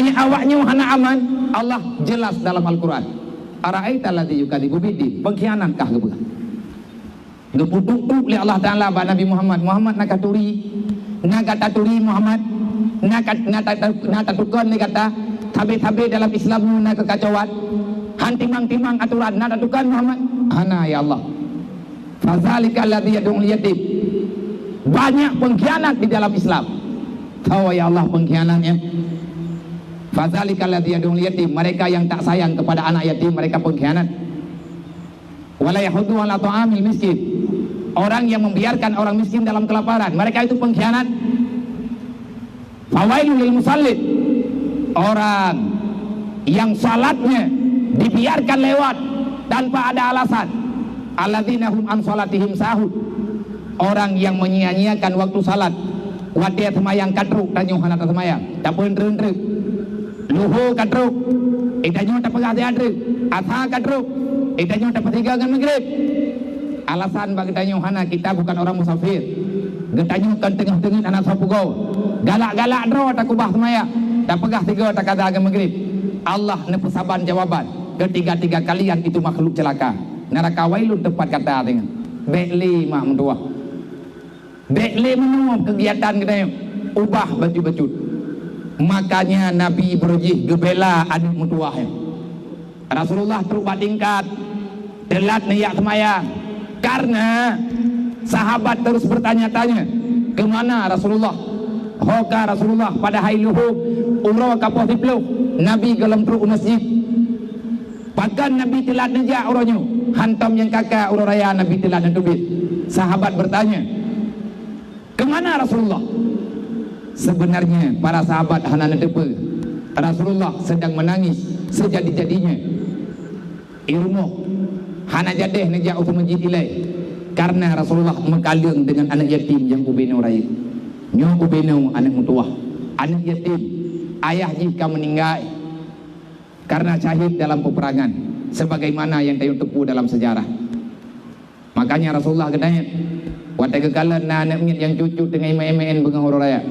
hanya awaknya hana aman. Allah jelas dalam Al-Quran, ara'aita alladzi yukadzibu biddin, pengkhianatkah gebeuh geputuk li Allah Taala ba Nabi Muhammad nakaturi Muhammad natatukon ni kata tabe-tabe dalam Islam na kekacauan hantimang-timang aturan natatukon Muhammad hana ya Allah. Fadzalika alladzi yad'ul yatim, banyak pengkhianat di dalam Islam. Tahu ya Allah pengkhianatnya. Fadzalika alladzi yad'ul yatim, mereka yang tak sayang kepada anak yatim mereka pengkhianat. Wala yahuddu ala ta'amil miskin, orang yang membiarkan orang miskin dalam kelaparan mereka itu pengkhianat. Fawailul lil musallin, orang yang salatnya dibiarkan lewat tanpa ada alasan. Alladzina hum an salatihim sahun, orang yang menyia-nyiakan waktu salat. Wadia semayang katruk tanyuh hana semayang tapun reun-reun luhur katruk itanyo tapagah diadre asha katruk itanyo tapatiga ngan maghrib. Alasan bagi tanyo hana kita bukan orang musafir. Getanyo kan tengah-tengah anak sapugo galak-galak dro takubah semayang tapagah tiga takada ngan maghrib. Allah nepesaban jawaban, ketiga-tiga kalian itu makhluk celaka. Neraka wailun tepat kata dengan bekli mak mentua bekli menua kegiatan kita ubah baju-baju. Makanya Nabi berjih gebela adik mentua Rasulullah terus tingkat telat niat semayang karena sahabat terus bertanya-tanya kemana Rasulullah. Hoka Rasulullah pada hari luhur umrah kapal dipeluk Nabi gelem terus masjid. Bahkan Nabi telat nejak uranya hantam yang kakak urang raya Nabi telah nentubit. Sahabat bertanya, kemana Rasulullah? Sebenarnya para sahabat hana netepe Rasulullah sedang menangis sejadi-jadinya. Irmuh hana jadeh nejak utu masjid ilai karena Rasulullah mengkalung dengan anak yatim yang ubeno raya. Nyo ubeno anak mutuah, anak yatim ayah jika meninggal karena syahid dalam peperangan, sebagaimana yang tayung tepu dalam sejarah. Makanya Rasulullah katanya, watai kekalan na anak mit yang cucu dengan imam-imam bengang orang raya.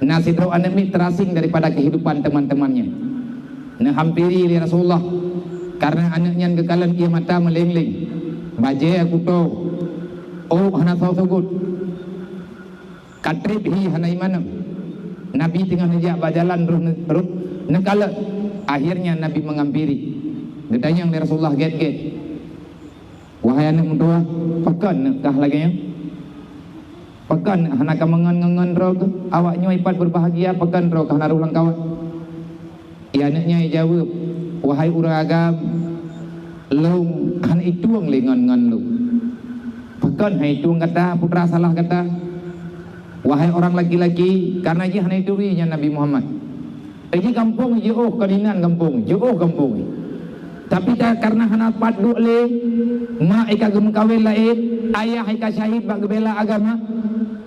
Nasidro anak mit terasing daripada kehidupan teman-temannya. Nah hampiri li Rasulullah karena anaknya kekalan ia mata melengling. Baje aku tahu. Oh hana tahu sugut. Katrib hi hana imanam. Nabi tengah nejak berjalan terus nekala. Akhirnya Nabi mengampiri. Ditanya oleh Rasulullah get-get. Wahai anak mentua, pakan kah lagi yang? Pakan hana kamangan-ngangan roh ke? Awaknya ipat berbahagia pakan roh kah naruh langkawan? Ya anaknya jawab, wahai urang agam, lu hana ituang lengan-ngan lu. Pakan hai ituang kata putra salah kata. Wahai orang laki-laki, karena dia hana itu nya Nabi Muhammad. Ini kampung jauh kedinan kampung, jauh kampung. Tapi tak karena hana padu le, mak ika gemkawin lain, ayah ika syahid bak gebela agama,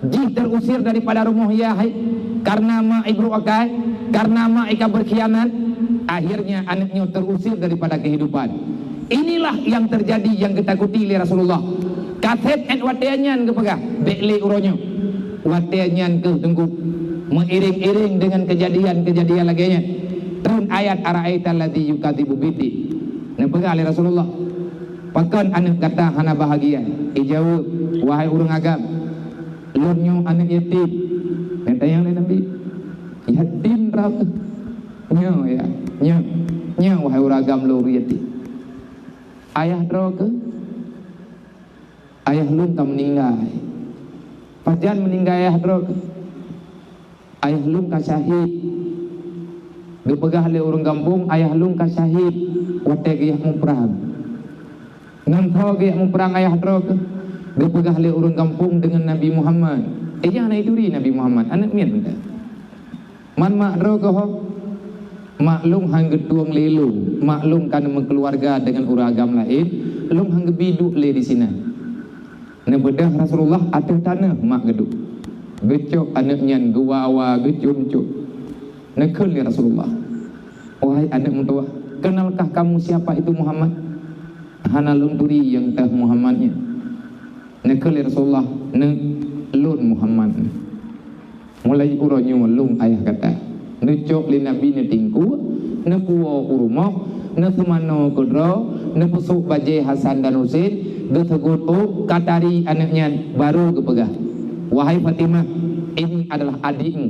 jih terusir daripada rumah ya hai, karena mak ibru akai, karena mak ika berkhianat, akhirnya anaknya terusir daripada kehidupan. Inilah yang terjadi yang ketakuti oleh Rasulullah. Kaset et wateanyan kepegah, bekle uronyo, wateanyan ke tengkuk. Mengiring-iring dengan kejadian-kejadian laginya. Turun ayat ara'aita alladzi yukadzibu biddin. Nepegah oleh Rasulullah. Pakan anak kata hana bahagia. Ijawab, wahai urang agam, lunyo anak yatim. Tanya oleh Nabi, yatim raka. Nyo ya, nyo wahai urang agam lu yatim. Ayah raka. Ayah lun tak meninggal. Pajan meninggal ayah raka. Ayah lung ka syahid. Dipegah oleh orang kampung, ayah lung ka syahid. Wate gaya perang. Nganto gaya perang ayah drog. Dipegah oleh orang kampung dengan Nabi Muhammad. Jangan itu di Nabi Muhammad. Anak mian benda. Man mak drog ho. Maklum hang getuang lelu. Maklum kan keluarga dengan orang agam lain. Lung hang gebiduk le di sini. Nebedah Rasulullah atau tanah mak geduk. Gecok anaknya gewawa gecuk-cuk. Nekul ya Rasulullah. Wahai anak mentua, kenalkah kamu siapa itu Muhammad? Hana lunturi yang tah Muhammadnya. Nekul ya Rasulullah, ne lun Muhammad. Mulai uronyo lung ayah kata. Nucok li nabi ne tingku, ne puo urumok, ne sumano kodro, ne pusuk baje Hasan dan Husain, ge tegut katari anaknya baru kepegah. Wahai Fatimah, ini adalah adikmu.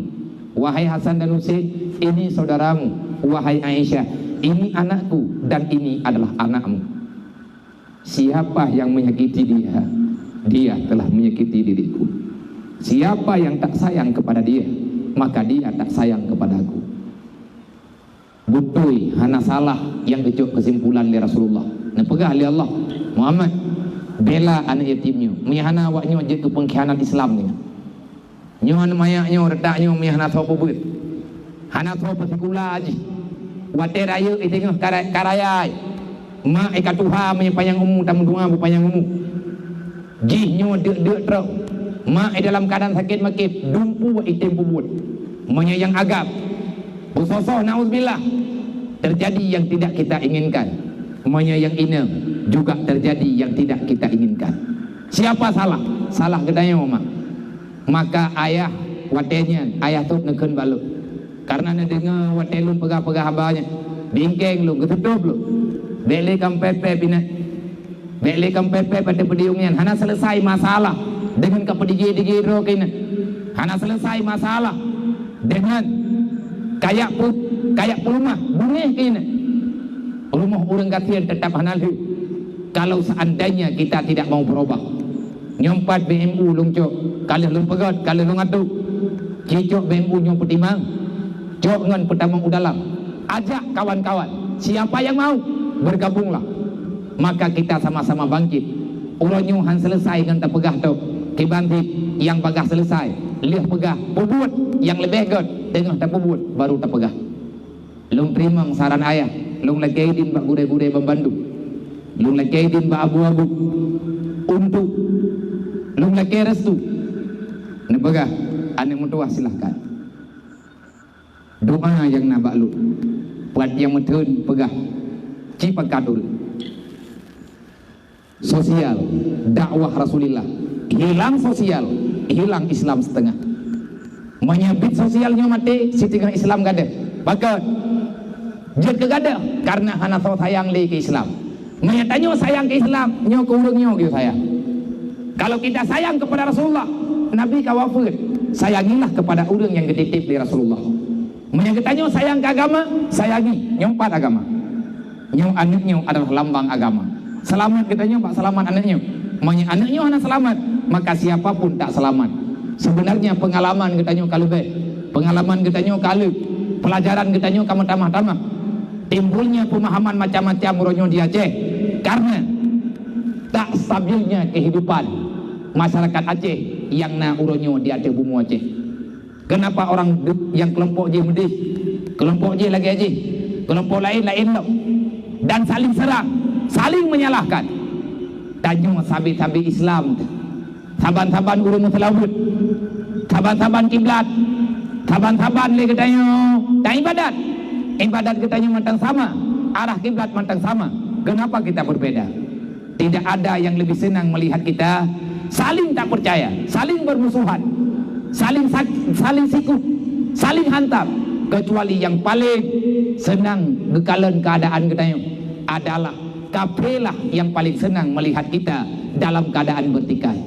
Wahai Hasan dan Husain, ini saudaramu. Wahai Aisyah, ini anakku dan ini adalah anakmu. Siapa yang menyakiti dia, dia telah menyakiti diriku. Siapa yang tak sayang kepada dia, maka dia tak sayang kepadaku. Butui hana salah yang kecuk kesimpulan li Rasulullah. Nepegah li Allah Muhammad bela anak yatimnya. Mihana awaknya je ke pengkhianat Islam ni. Nyo an mayaknya redaknya mihana sopo beut. Hana sopo sekula aji. Wate raya itengah karayai. Ma eka tuha menyepayang umu tamu dunga bupayang umu. Jihnya dek teruk. Ma dalam keadaan sakit makit dumpu item pubut. Menyayang agap. Usosoh na'udzubillah. Terjadi yang tidak kita inginkan. Menyayang ina juga terjadi yang tidak kita inginkan. Siapa salah? Salah gedanya mak. Maka ayah watenya, ayah tu neken balut. Karena nak dengar watelun pegah-pegah habanya. Bingkeng lu, ketutup lu. Bele kampepe pinat. Bele kampepe pada pediungan. Hana selesai masalah dengan kapedigi-digi rokin. Hana selesai masalah dengan kayak rumah bungeh kini. Rumah orang kafir tetap hanal. Kalau seandainya kita tidak mau berubah, nyompat BMU lungcok, kalau lung pegat, kalau lung atuk, cicok BMU nyom petimang, cok ngan petamang udalam, ajak kawan-kawan, siapa yang mau bergabunglah, maka kita sama-sama bangkit. Uronyo han selesai dengan tak pegah tu, kibangkit yang pegah selesai, lihat pegah, pubut yang lebih god, tengah tak pubut, baru tak pegah. Lung terima saran ayah, lung lagaidin bak gudai-gudai Bandung, lung lagaidin bak abu-abu, untuk lung lagi restu, ne pegah, ane mutuah silahkan. Doa yang nabak lu, buat yang metun pegah, cipakadul. Sosial, dakwah Rasulullah, hilang sosial, hilang Islam setengah. Menyabit sosialnya mati, setengah Islam gada. Maka dia kegada karena hana sayang li ke Islam. Menyatanya sayang ke Islam, nyo ke urangnya gitu sayang. Kalau kita sayang kepada Rasulullah, Nabi kawafir, sayangilah kepada orang yang dititip di Rasulullah. Menyatanya sayang ke agama, sayangi nyompat agama. Nyo anaknya adalah lambang agama. Selamat katanya Pak, selamat anaknya. Anaknya hana selamat, maka siapapun tak selamat. Sebenarnya pengalaman katanya kalau pengalaman katanya kalau pelajaran katanya kamu tamah-tamah. Timbulnya pemahaman macam-macam uronyo di Aceh karena tak stabilnya kehidupan masyarakat Aceh yang na uronyo di Aceh bumi Aceh. Kenapa orang yang kelompok je medis, kelompok je lagi Aceh, kelompok lain lo, dan saling serang, saling menyalahkan. Tanyo sabi-sabi Islam, saban-saban urung selawut, saban-saban kiblat, saban-saban le katanya tak ibadat. Ibadat katanya mantang sama, arah kiblat mantang sama. Kenapa kita berbeda? Tidak ada yang lebih senang melihat kita saling tak percaya, saling bermusuhan, saling sikut, saling hantam. Kecuali yang paling senang gekalan keadaan katanya adalah kafilah yang paling senang melihat kita dalam keadaan bertikai.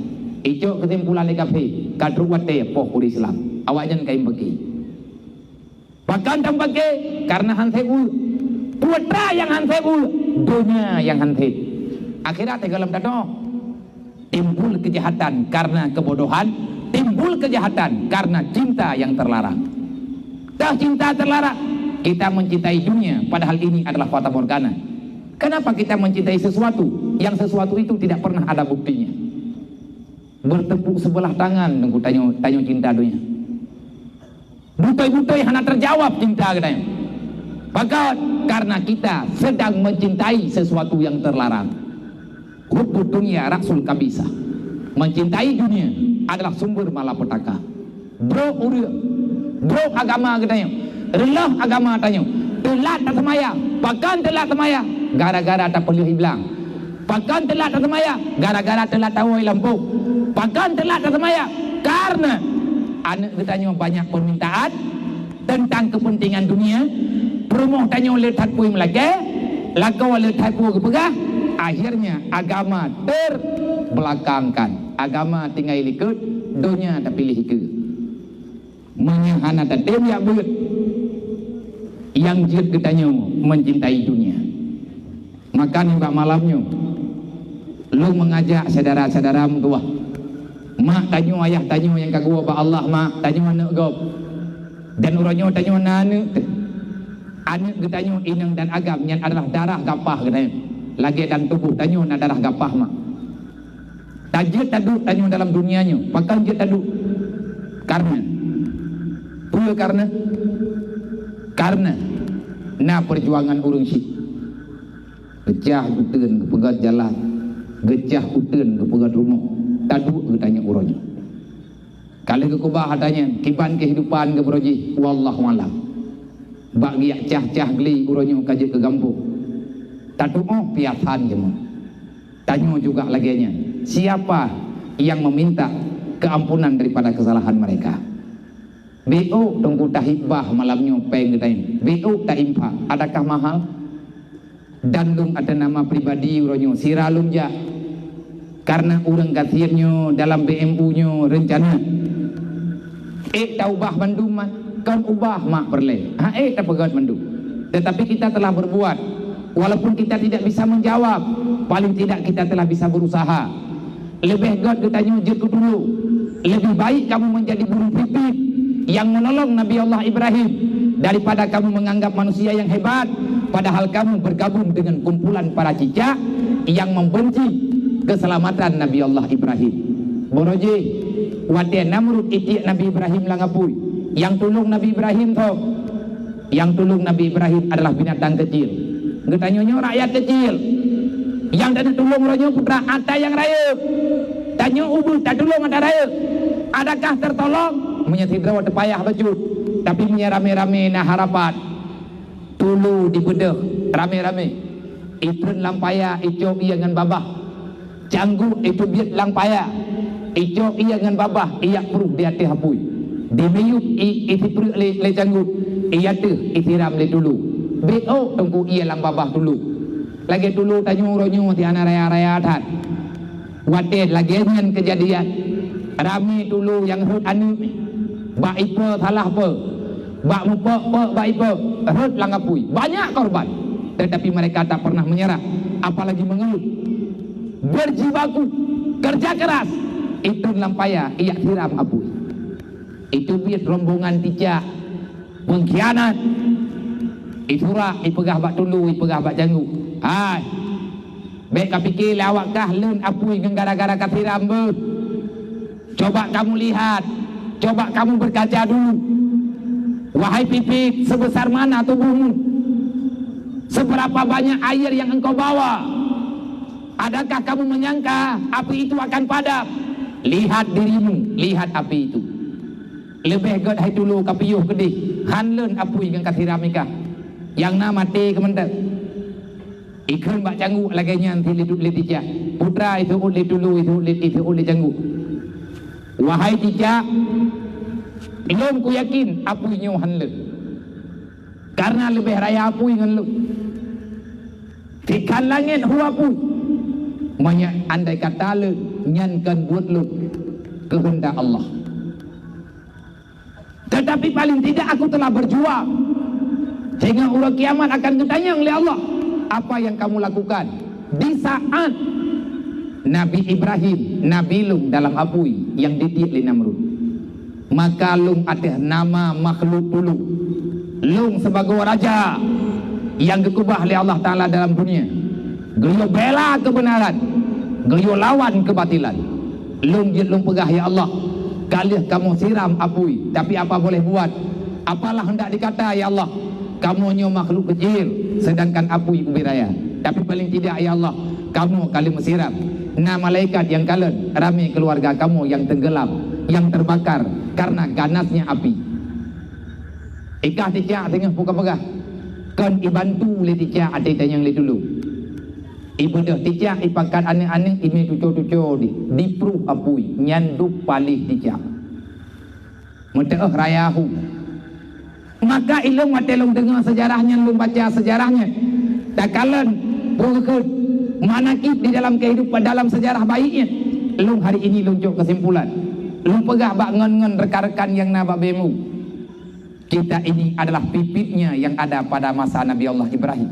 Itu kesimpulan di kafir. Kadru wate poh Islam. Awaknya kain bagi. Bahkan tak bagi karena hanseul. Putra yang hanseul, dunia yang hanset. Akhirat dalam dado. Timbul kejahatan karena kebodohan, timbul kejahatan karena cinta yang terlarang. Dah cinta terlarang, kita mencintai dunia padahal ini adalah fata morgana. Kenapa kita mencintai sesuatu yang sesuatu itu tidak pernah ada buktinya? Bertepuk sebelah tangan nunggu tanya cinta dunia. Butoi-butoi hanya terjawab cinta katanya. Maka karena kita sedang mencintai sesuatu yang terlarang. Hubbud dunya raksul kabisa. Mencintai dunia adalah sumber malapetaka. Bro agama katanya. Relah agama katanya. Telat tak semaya, bahkan telat semaya gara-gara tak perlu hilang. Bahkan telat tak semaya gara-gara telat tahu lampu. Bahkan telat tak semaya karena anak katanya banyak permintaan, tentang kepentingan dunia. Perumah tanya oleh tatpui melaka, lakau oleh tatpui kepegah. Akhirnya agama terbelakangkan. Agama tinggal ikut, dunia tak pilih ikut. Menyahana tatim ya beut. Yang jid ketanya mencintai dunia. Maka ni malamnya lu mengajak saudara-saudaramu tua. Mak tanya ayah tanya yang kagua ba Allah mak tanya anak gop. Dan uranyo tanya anak. Anak ketanya inang dan agam yang adalah darah gapah katanya. Lagi dan tubuh tanya na darah gapah mak. Tajid taduk tanya dalam dunianya. Pakai je taduk. Karena na perjuangan urang si. Gecah uteun ke pegat jalan. Gecah uteun ke pegat rumah. Taduk ke tanya uranyo. Kalau ke kubah tanya kiban kehidupan ke beroji wallahu alam. Bagi yak cah-cah geli uranyo kaje ke gampung. Taduk piatan je mo. Tanya juga laginya, siapa yang meminta keampunan daripada kesalahan mereka? BO tunggu tahibah malamnya peng getain. BO tahimpa adakah mahal? Dan lung ada nama pribadi uranyo siralum ja. Karena urang kathirnya dalam BMU-nya rencana taubah manduman kan ubah mak perle tak pegat mandum. Tetapi kita telah berbuat, walaupun kita tidak bisa menjawab, paling tidak kita telah bisa berusaha. Lebih God katanya jeku dulu, lebih baik kamu menjadi burung pipit yang menolong Nabi Allah Ibrahim daripada kamu menganggap manusia yang hebat padahal kamu bergabung dengan kumpulan para cicak yang membenci keselamatan Nabi Allah Ibrahim. Boroji wadian Namrud itiak Nabi Ibrahim langapui. Yang tolong Nabi Ibrahim tu, yang tolong Nabi Ibrahim adalah binatang kecil. Ngetanya rakyat kecil. Yang dan tolong orangnya putra ada yang raya. Tanya ubul tak tolong ada raya. Adakah tertolong? Menyetidra waktu payah baju. Tapi punya rame-rame nah harapat. Tulu dibedah rame-rame. Itu lampaya itu ia dengan babah. Canggu itu biat lampaya. Itu ia dengan babah. Ia perlu di hati hapui. Di meyuk itu perlu le canggu. Ia tu itiram le dulu. BO tunggu ia lang babah dulu. Lagi dulu tanya orangnya tiana raya-raya adat. Wadah lagi dengan kejadian. Rame dulu yang hut anu. Bak ipa salah apa. Bak mupa bak ipa. Hut langapui. Banyak korban. Tetapi mereka tak pernah menyerah. Apalagi mengeluh. Berjibaku. Kerja keras. Itu lampaya. Ia tiram apui. Itu biar rombongan tijak. Pengkhianat. Itulah ipegah bak tulu, ipegah bak janggu. Hai. Baik kau fikir lawakkah lun apui gara-gara katiram ber. Coba kamu lihat. Coba kamu berkaca dulu. Wahai pipik, sebesar mana tubuhmu? Seberapa banyak air yang engkau bawa? Adakah kamu menyangka api itu akan padam? Lihat dirimu, lihat api itu. Lebih god hai dulu kapiyuh kedih. Hanlun apui dengan katiramika. Yang nama mati kementek. Ikan bak canggu lagi nyanti li tijak. Putra itu uli dulu itu uli canggu. Wahai tijak, belum ku yakin apunya hanlun. Karena lebih raya apui dengan lu. Tikan langit hu apui. Banyak andai kata lu nyankan buat lu kehendak Allah. Tetapi paling tidak aku telah berjuang. Sehingga urang kiamat akan ditanya oleh Allah. Apa yang kamu lakukan? Di saat Nabi Ibrahim, Nabi Lung dalam apui yang ditiak oleh Namrud. Maka Lung ada nama makhluk dulu. Lung sebagai raja yang dikubah oleh Allah Ta'ala dalam dunia. Geliau bela kebenaran. Geliau lawan kebatilan. Lung pegah ya Allah. Kali kamu siram apui, tapi apa boleh buat? Apalah hendak dikata ya Allah? Kamu hanya makhluk kecil, sedangkan apui ubiraya. Tapi paling tidak ya Allah, kamu kali mesiram. Nah malaikat yang kalian rame keluarga kamu yang tenggelam, yang terbakar karena ganasnya api. Ikah ticak tengah buka pegah. Kan ibantu le ticak ada yang le dulu. Ibu dah ticak ipakat aneh-aneh ini tuco-tuco di pruh apui nyandup palih ticak. Mutah rayahu. Maka ilung mati long dengar sejarahnya, long baca sejarahnya. Tak kalian berikut manakib di dalam kehidupan, dalam sejarah baiknya. Long hari ini long jauh kesimpulan. Long pegah bak ngon-ngon rekan-rekan yang nabak bemu. Kita ini adalah pipitnya yang ada pada masa Nabi Allah Ibrahim.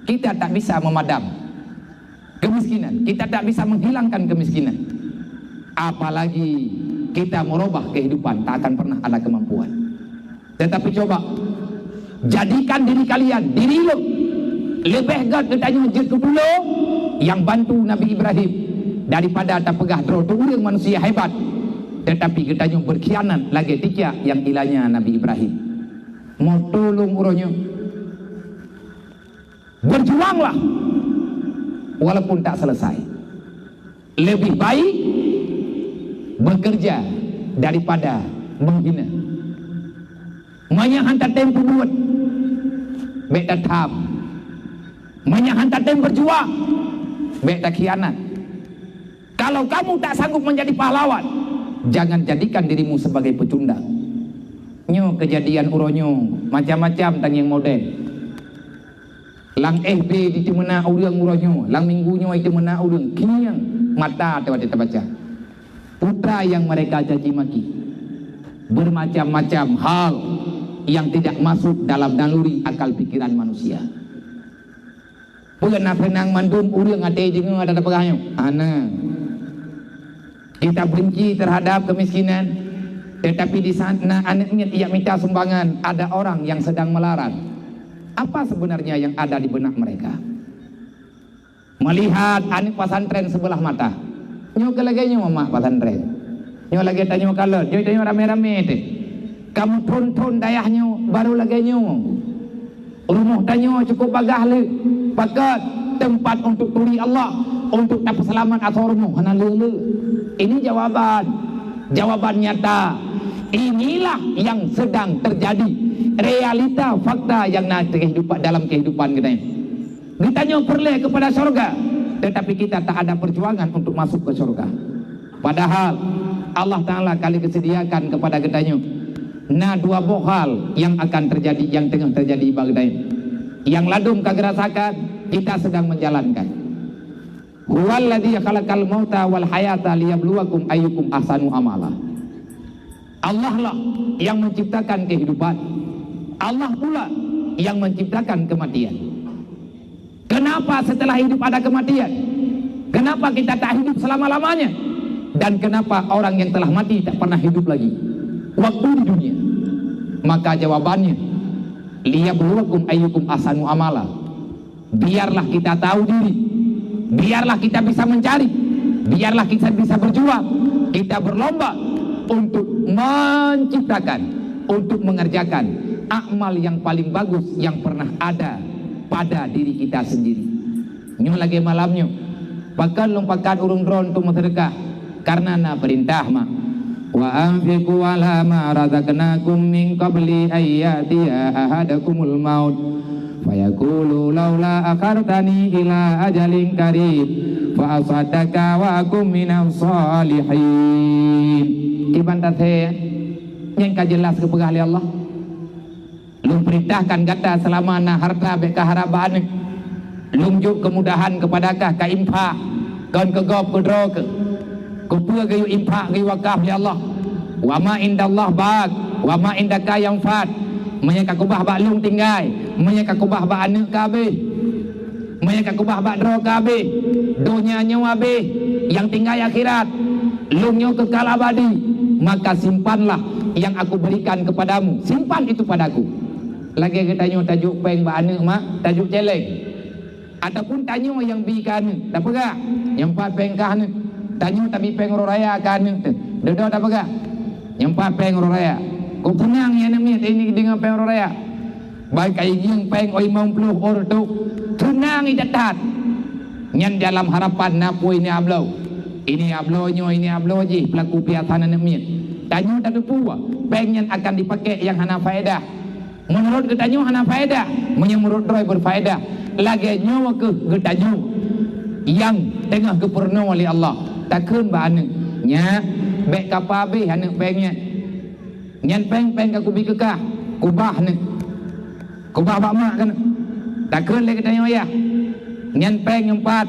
Kita tak bisa memadam kemiskinan. Kita tak bisa menghilangkan kemiskinan. Apalagi kita merubah kehidupan, tak akan pernah ada kemampuan. Tetapi coba jadikan diri kalian, diri lo lebih gad ketanya je dulu yang bantu Nabi Ibrahim daripada tak pegah draw tu orang manusia hebat. Tetapi ketanya berkhianat lagi tiga yang ilahnya Nabi Ibrahim. Mau tolong uronya, berjuanglah walaupun tak selesai. Lebih baik bekerja daripada menghina. Banyak hantar tempo buat baik tak tahap. Banyak hantar tempo berjuang baik tak khianat. Kalau kamu tak sanggup menjadi pahlawan, jangan jadikan dirimu sebagai pecundang. Nyo kejadian uronyo macam-macam tang yang model. Lang FB di timena urang uronyo, lang minggunyo itu mena urang kiang mata tewat kita baca. Putra yang mereka caci maki. Bermacam-macam hal yang tidak masuk dalam naluri akal pikiran manusia. Pernah penang mandum urang ate jeung ada pegahnya. Ana. Kita benci terhadap kemiskinan, tetapi di sana anaknya ia minta sumbangan, ada orang yang sedang melarang. Apa sebenarnya yang ada di benak mereka? Melihat anak pesantren sebelah mata. Nyo kelaganya mama pesantren. Nyo lagi tanya kalau, nyo tanya rame-rame itu. Kamu tonton dayahnya baru lagi nyo. Rumah tanya cukup bagah le. Pakat tempat untuk tuli Allah, untuk dapat selamat atau rumah hana lele. Ini jawaban nyata. Inilah yang sedang terjadi, realita fakta yang dalam kehidupan kita ini. Ditanya perleh kepada surga, tetapi kita tak ada perjuangan untuk masuk ke surga. Padahal Allah Ta'ala kali kesediakan kepada kitanya dua hal yang akan terjadi, yang tengah terjadi bagi yang ladum kagerasakan kita sedang menjalankan. Huwallazi khalaqal mauta wal hayata liyabluwakum ayyukum ahsanu amala. Allah lah yang menciptakan kehidupan. Allah pula yang menciptakan kematian. Kenapa setelah hidup ada kematian? Kenapa kita tak hidup selama-lamanya? Dan kenapa orang yang telah mati tak pernah hidup lagi waktu di dunia? Maka jawabannya, liyabluwakum ayyukum ahsanu amala. Biarlah kita tahu diri, biarlah kita bisa mencari, biarlah kita bisa berjuang, kita berlomba untuk menciptakan, untuk mengerjakan amal yang paling bagus yang pernah ada pada diri kita sendiri. Nyo lagi malamnya pakan lompakan urung drone untuk sedekah karena na perintah mak wa anfiqu ala ma razaqnakum min qabli ayyatiya ahadakumul maut fayaqulu laula akhartani ila ajalin qarib fa asaddaka wa akum minas salihin. Ibantah saya yang jelas kepegang oleh Allah. Lung perintahkan kata selama na harta beka harapan lunjuk kemudahan kepadakah ka infak kon kegop kedro ke kupua gayu infak gayu wakaf ya Allah. Wa ma indallah bag wa ma indaka yang fat menyaka kubah bak lung tinggai menyaka kubah bak anak kabeh menyaka kubah bak dro kabeh dunia nyawa be yang tinggal akhirat lungnya kekal abadi. Maka simpanlah yang aku berikan kepadamu, simpan itu padaku. Lagi kita tanya tajuk peng ba anak mak, tajuk celeng. Ataupun tanya yang bikan, tak pegah. Yang empat peng kah ni. Tanya tapi peng raya kan ni. Dodo tak pegah. Yang empat peng raya. Kau tenang ya ni ini dengan peng raya. Baik kai yang peng oi mau puluh or tu. Tenang idatat. Nyan dalam harapan napoi ni ablau. Ini ablonyo, ini abloji pelaku piatan anak mian. Tanya tak puas, pengen akan dipakai yang hana faedah. Menurut ketanyo hana faedah, menurut roy berfaedah. Lagi nyawa ke ketanyo yang tengah kepurna oleh Allah. Takkan ba anak nya bek kapabe anak pengnya. Nyan peng aku bi kekah. kubah ni. Kubah bak mak kan. Tak kena kita ya. Nyan peng nyempat.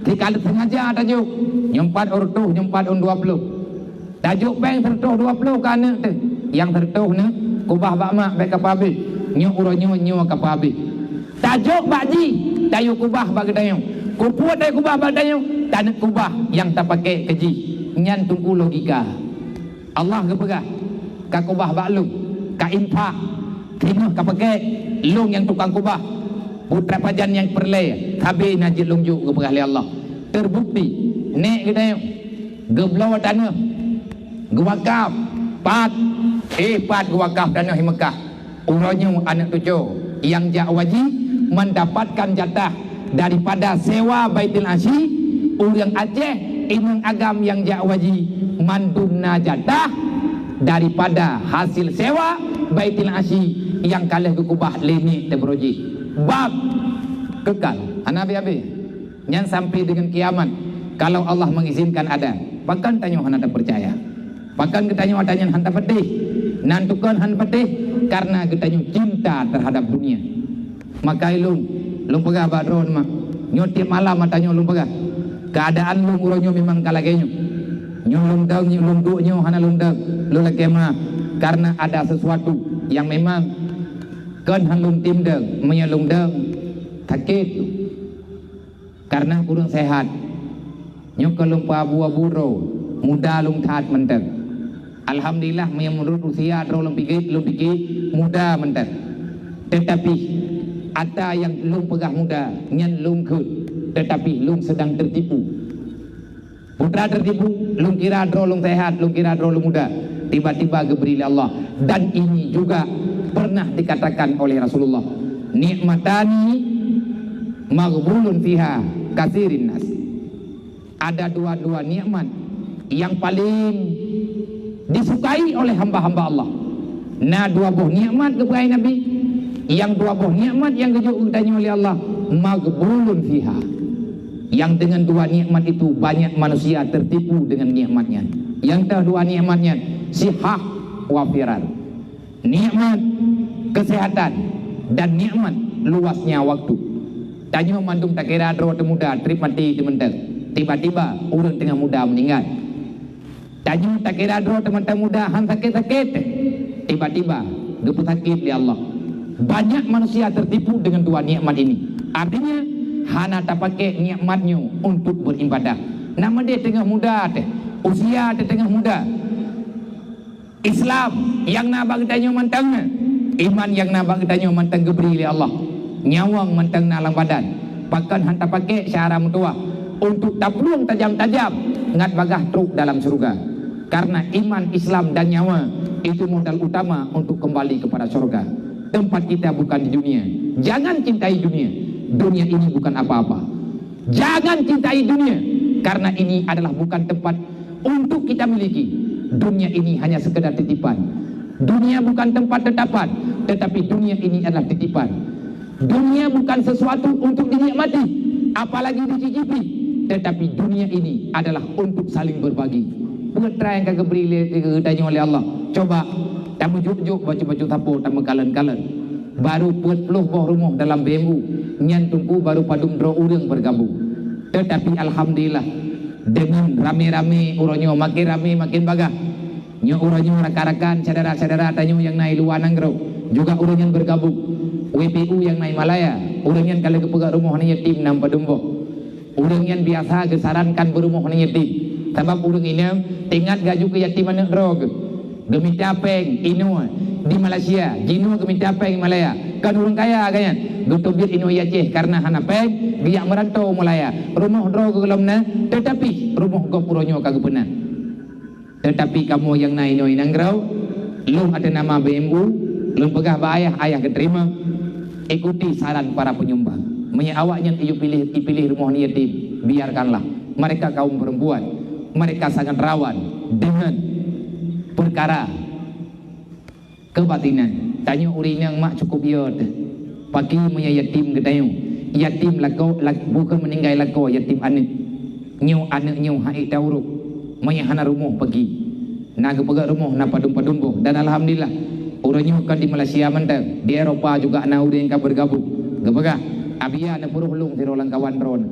Di kali sengaja tajuk. Nyempat urtuh, nyempat 20. Tajuk peng tertuh 20 kan tu. Yang tertuh ni kubah bak mak baik apa habis. Nyu uronyo nyu apa habis. Tajuk bakji, tajuk kubah bak gedayung. Kuput dari kubah bak gedayung, tanah kubah yang tak pakai keji. Nyan tunggu logika. Allah ke pegah. Ka kubah bak lung, ka infak. Terima ka pakai lung yang tukang kubah. Putra pajan yang perlay, habis najis lungjuk ke pegah Allah. Terbukti nek gedayung. Geblaw tanah. Gewakaf, pat gewakaf tanah di Mekah. Uronyo anak tujuh yang Ja'waji mendapatkan jatah daripada sewa Baitul Asy. Orang Aceh imam agam yang Ja'waji mandumna jatah daripada hasil sewa Baitul Asy yang kalah ke kubah limit terbroji. Bab kekal anabi yang sampai dengan kiamat. Kalau Allah mengizinkan ada, bahkan tanya hana tak percaya. Bahkan kita tanya hanta pedih. Nantukan han pedih karena kita cinta terhadap dunia. Maka lung pegah badron mak. Nyoti malam matanya lung pegah. Keadaan lung uronyo memang kalagenyo. Nyolong dang nyolong du nyo hana lung dang. Lu lagi mah karena ada sesuatu yang memang kan han lung tim dang menyelung dang sakit. Karena kurang sehat. Nyok kelung pa buah buro muda lung tat menteng. Alhamdulillah menurut usia lung pikir muda menteng. Tetapi ada yang lung pegah muda nyan lung ke, tetapi lung sedang tertipu. Putra tertipu, lung kira lung sehat, lung kira lung muda. Tiba-tiba geberi Allah. Dan ini juga pernah dikatakan oleh Rasulullah, nikmatani maghbulun fiha katsirin nas. Ada dua nikmat yang paling disukai oleh hamba-hamba Allah. Nah, dua buah nikmat kepada Nabi. Yang dua buah nikmat yang ditanya oleh Allah, maghbulun fiha. Yang dengan dua nikmat itu banyak manusia tertipu dengan nikmatnya. Yang kedua nikmatnya sihah wa firar. Nikmat kesehatan dan nikmat luasnya waktu. Tanya mandung tak kira dro muda trip mati di menteng. Tiba-tiba orang tengah muda meninggal. Tanya tak kira dro teman-teman muda han sakit-sakit. Tiba-tiba gepu sakit di Allah. Banyak manusia tertipu dengan dua nikmat ini. Artinya hana tak pakai nikmatnya untuk beribadah. Nama dia tengah muda teh. Usia dia tengah muda. Islam yang nak bagi tanya mantangnya. Iman yang nak bagi tanya mantang geberi oleh Allah. Nyawang mantang dalam badan. Bahkan han tak pakai syara mutua untuk taplung tajam-tajam ngat bagah truk dalam surga. Karena iman, Islam dan nyawa itu modal utama untuk kembali kepada surga. Tempat kita bukan di dunia. Jangan cintai dunia. Dunia ini bukan apa-apa. Jangan cintai dunia, karena ini adalah bukan tempat untuk kita miliki. Dunia ini hanya sekedar titipan. Dunia bukan tempat tetapan, tetapi dunia ini adalah titipan. Dunia bukan sesuatu untuk dinikmati, apalagi dicicipi. Tetapi dunia ini adalah untuk saling berbagi. Putra yang kagak beri tanya oleh Allah. Coba tamu juk-juk baju-baju tapu tamu kalen-kalen. Baru puluh boh rumah dalam bambu. Nyan tunggu baru padung dro urang bergabung. Tetapi alhamdulillah dengan rame-rame uronyo makin rame makin bagah. Nyo uronyo rakan-rakan saudara-saudara tanyo yang naik luar nanggro juga uronyo bergabung. WPU yang naik Malaya, uronyo kalau kepegak rumah ni yatim nam padumbo. Uronyo biasa gesarankan berumah ni yatim. Sebab urang ini tingat gajuk ke yatim anak drog. Demi tapeng ino di Malaysia, jino demi tapeng Malaya. Kan orang kaya kan. Gutubir ino Aceh karena hana peng biak merantau Malaya. Rumah drog ke dalamna, tetapi rumah gopuronyo kagak benar. Tetapi kamu yang naik ino inanggrau, lu ada nama BMU, lu pegah ayah keterima. Ikuti saran para penyumbang. Awaknya pilih rumah ni yatim, biarkanlah. Mereka kaum perempuan. Mereka sangat rawan dengan perkara kebatinan. Tanya urin yang mak cukup yod. Pagi punya yatim ketanya. Yatim lako bukan meninggal lako yatim anak. Nyu anak nyu hai tauruk. Punya hana rumah pergi. Naga pegak rumah na padum-padum boh. Dan alhamdulillah Orangnya kan di Malaysia mentang, di Eropah juga na udah yang bergabung. Gapakah? Abia na puruh lung tiro langkawan ron.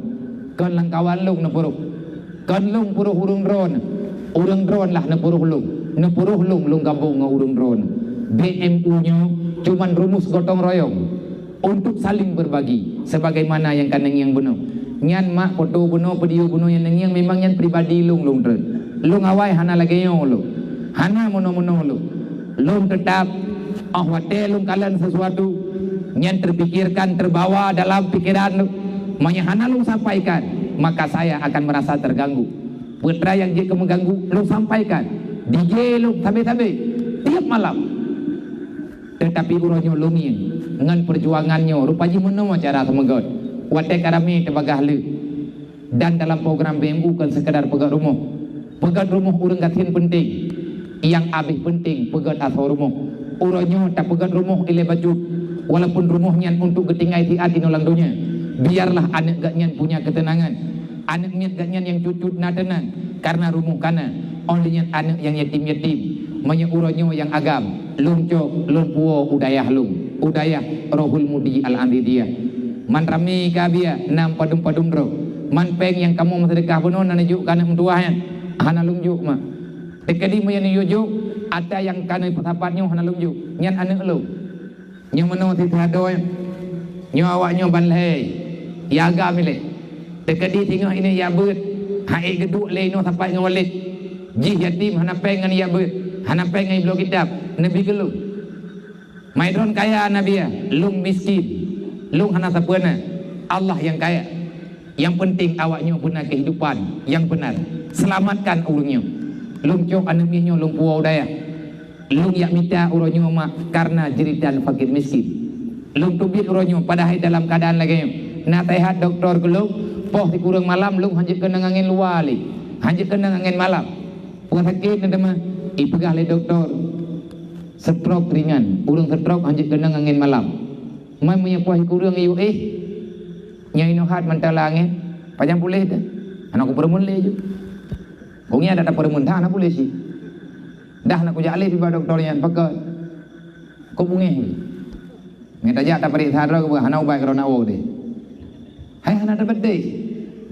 Kan langkawan lung na puruh. Kan lung puruh urung ron. Urung ron lah na puruh lung. Na puruh lung gabung ng urung ron. BMU-nya cuman rumus gotong royong untuk saling berbagi sebagaimana yang kaneng yang benar. Nyan mak foto benar, video benar yang memang yang pribadi lung ter. Lung awai hana lagi yo lu. Hana mono lu. Lung tetap ahwate lung kalian sesuatu yang terpikirkan terbawa dalam pikiran lu. Hana lung sampaikan, maka saya akan merasa terganggu. Putra yang jika mengganggu lung sampaikan. DJ lung tabe-tabe tiap malam. Tetapi urangnya lungin dengan perjuangannya rupanya menemu cara semegot wate karami tebagah le. Dan dalam program BMU kan sekedar pegat rumah urang gatin penting yang abis penting pegat asal rumah urangnya tak pegat rumah ile baju walaupun rumahnya untuk getingai tiat di nolang dunia biarlah anak gaknya punya ketenangan anaknya gaknya yang cucut na tenang karena rumah kana only anak yang yatim manya urangnya yang agam lung cok lung puo udayah lung udayah rohul mudi al andidiyah man rami kabia nam padum ro man peng yang kamu sedekah benon na juk kana mentuahnya hana lung juk ma tekadi mo yan yujuk ada yang kana patapatnya hana lung juk nyan anak lu nyo meno ti thado nyo awaknya banlei yaga mile tekadi tinggal ini ya beut hai geduk le no sampai ngolek ji yatim hana peng ngan ya beut hana peng ngai blok kitab nabi gelu maidron kaya nabi ya lung miskin lung hana sapeuna Allah yang kaya yang penting awaknya punya kehidupan yang benar selamatkan ulungnya lung cok anaknya lung puau daya lung yak minta urangnya mak karena jeritan fakir miskin lung tubit urangnya padahal dalam keadaan lagi na tehat doktor gelung poh di kurang malam lung hanjit kena angin luar li hanjit kena angin malam bukan sakit nanti mah ipegah le doktor stroke ringan urang stroke hanjit kena angin malam mai punya puas kurang iu nyai nohat mentalangin panjang boleh dah anak aku permun le je gongnya ada permun dah anak boleh sih dah nak kujak le tiba doktornya pakai kau bunge ngeta ja ta pari thadra ko hana ubai karona wo de hai hana dapat de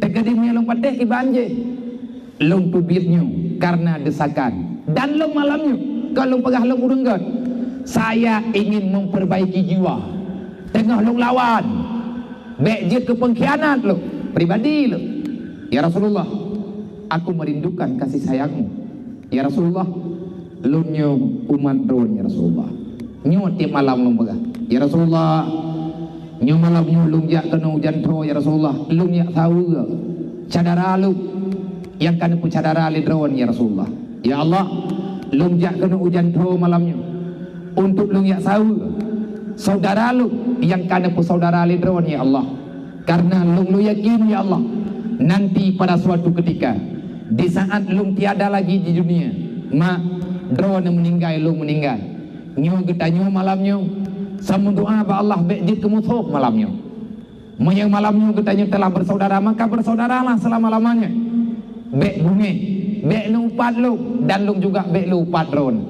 tegadi punya long padeh ki banje long tubitnya karena desakan dan long malamnya kalau pegah long urenggat saya ingin memperbaiki jiwa tengah long lawan bejit ke pengkhianat lo pribadi lo ya Rasulullah aku merindukan kasih sayangmu ya Rasulullah lo nyo umat drone ya Rasulullah nyo tiap malam lo pegah ya Rasulullah nyo malam nyo lung jak kena hujan tro ya Rasulullah lung yak tahu ke cadara lo yang kan pu cadara le drone ya Rasulullah ya Allah lung jak kena hujan tro malamnya untuk lung yak tahu saudara lu yang kana pu saudara le drone ya Allah karena lu yakin ya Allah nanti pada suatu ketika di saat lu tiada lagi di dunia ma drone meninggal lu meninggal nyo getanyo malamnya sama doa ba Allah bejit kemuthok malamnya menyang malamnya getanyo telah bersaudara maka bersaudaralah selama-lamanya bek bunge bek lu upat lu dan lu juga bek lu upat drone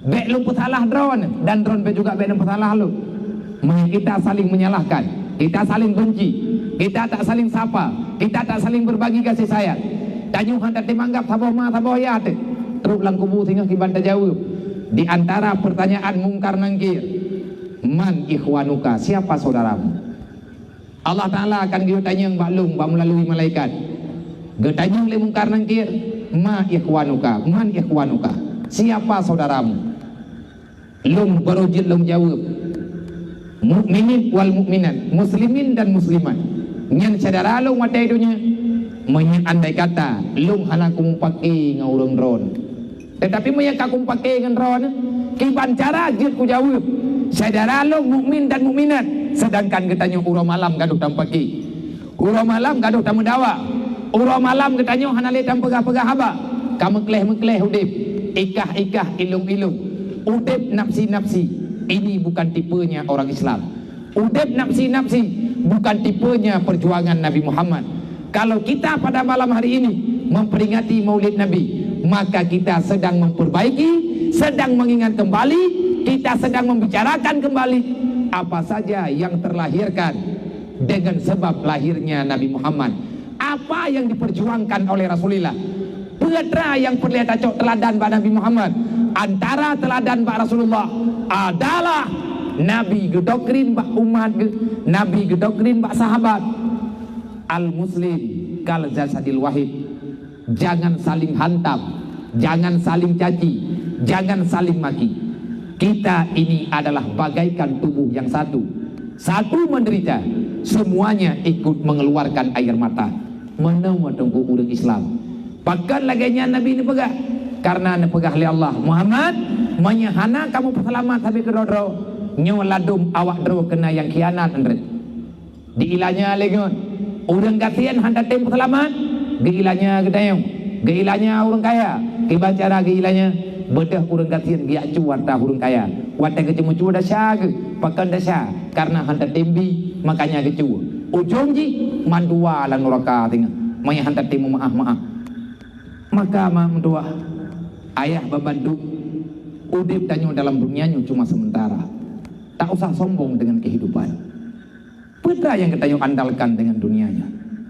bek lu pesalah drone dan drone bek juga bek lu pesalah lu kita saling menyalahkan kita saling benci kita tak saling sapa kita tak saling berbagi kasih sayang tanyu hantar dimanggap saboh ma saboh ya terus lang kubu tinggal kiban jawab di antara pertanyaan mungkar nangkir man ikhwanuka siapa saudaramu Allah Ta'ala akan ditanya yang baklung melalui malaikat getanya oleh mungkar nangkir ma ikhwanuka man ikhwanuka siapa saudaramu lum berujud lum jawab mukminin wal mukminat muslimin dan muslimat nyan saudara lu mata dunia menyan andai kata lu hana kumpaki ngaurung ron tetapi menyan kakumpaki ngan ron kiban cara jid ku jawab saudara lu mukmin dan mukminat sedangkan getanya uro malam gaduh tampaki uro malam gaduh tamu dawa uro malam getanya hana le tampegah-pegah haba kamekleh udip ikah ilung udip nafsi ini bukan tipenya orang Islam udip nafsi bukan tipenya perjuangan Nabi Muhammad kalau kita pada malam hari ini memperingati maulid Nabi maka kita sedang memperbaiki sedang mengingat kembali kita sedang membicarakan kembali apa saja yang terlahirkan dengan sebab lahirnya Nabi Muhammad. Apa yang diperjuangkan oleh Rasulullah. Putra yang perlihat acok teladan pada Nabi Muhammad. Antara teladan pada Rasulullah adalah Nabi gedokrin bak umat, Nabi gedokrin bak sahabat. Al-muslim kal jasadil wahid. Jangan saling hantam, jangan saling caci, jangan saling maki. Kita ini adalah bagaikan tubuh yang satu. Satu menderita, semuanya ikut mengeluarkan air mata. Mana tunggu urang Islam. Pakan laganya Nabi ni pegah. Karena ni pegah oleh Allah. Muhammad, menyahana kamu selamat habis ke dodro. Nyo ladum awak dro kena yang khianat andre. Diilanya legon. Urang kasihan handa tem selamat. Geilanya gedayong. Geilanya urang kaya. Kibacara geilanya bedah urang kasihan gi acu warta urang kaya. Warta kecemu dah syag. Pakan dah syag. Karena handa tembi makanya kecu. Ujung ji mandua lang neraka tengah. Maya handa temu maaf. Maka mandua ayah babandu udip tanyo dalam dunianya cuma sementara. Tak usah sombong dengan kehidupan. Putra yang kita andalkan dengan dunianya.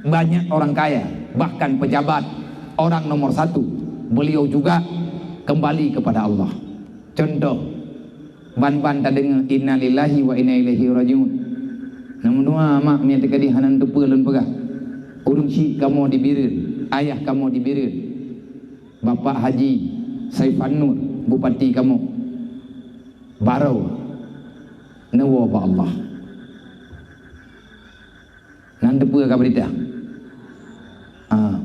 Banyak orang kaya, bahkan pejabat, orang nomor 1, beliau juga kembali kepada Allah. Contoh, ban-ban tak dengar inna lillahi wa inna ilaihi rajiun. Namun dua mak punya tekadi hanan tupa lun pegah. Urung si kamu dibirir, ayah kamu dibirir. Bapak Haji Saifan Nur, bupati kamu Barau nawa ba Allah. Nan depa ka berita.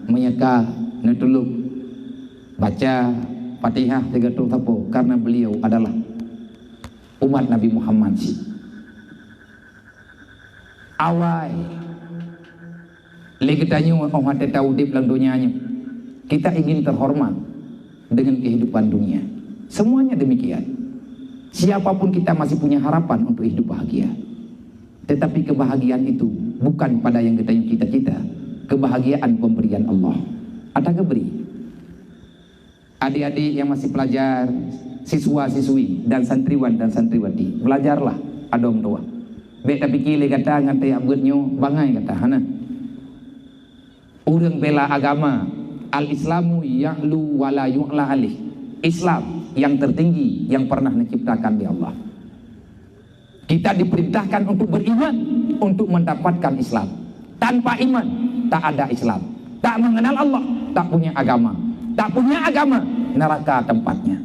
Menyaka natuluk baca Fatihah 3 tapo karena beliau adalah umat Nabi Muhammad si. Awai lagi tanya orang hati tahu di dalam dunianya. Kita ingin terhormat dengan kehidupan dunia. Semuanya demikian. Siapapun kita masih punya harapan untuk hidup bahagia. Tetapi kebahagiaan itu bukan pada yang kita cita-cita. Kebahagiaan pemberian Allah. Ada keberi. Adik-adik yang masih pelajar, siswa-siswi dan santriwan dan santriwati, belajarlah adong doa. Bek tapi kile kata ngantai abutnyo bangai kata hana. Urang bela agama al-Islamu ya'lu wa la yu'la alih. Islam yang tertinggi yang pernah diciptakan di Allah. Kita diperintahkan untuk beriman, untuk mendapatkan Islam. Tanpa iman tak ada Islam. Tak mengenal Allah, tak punya agama. Tak punya agama, neraka tempatnya.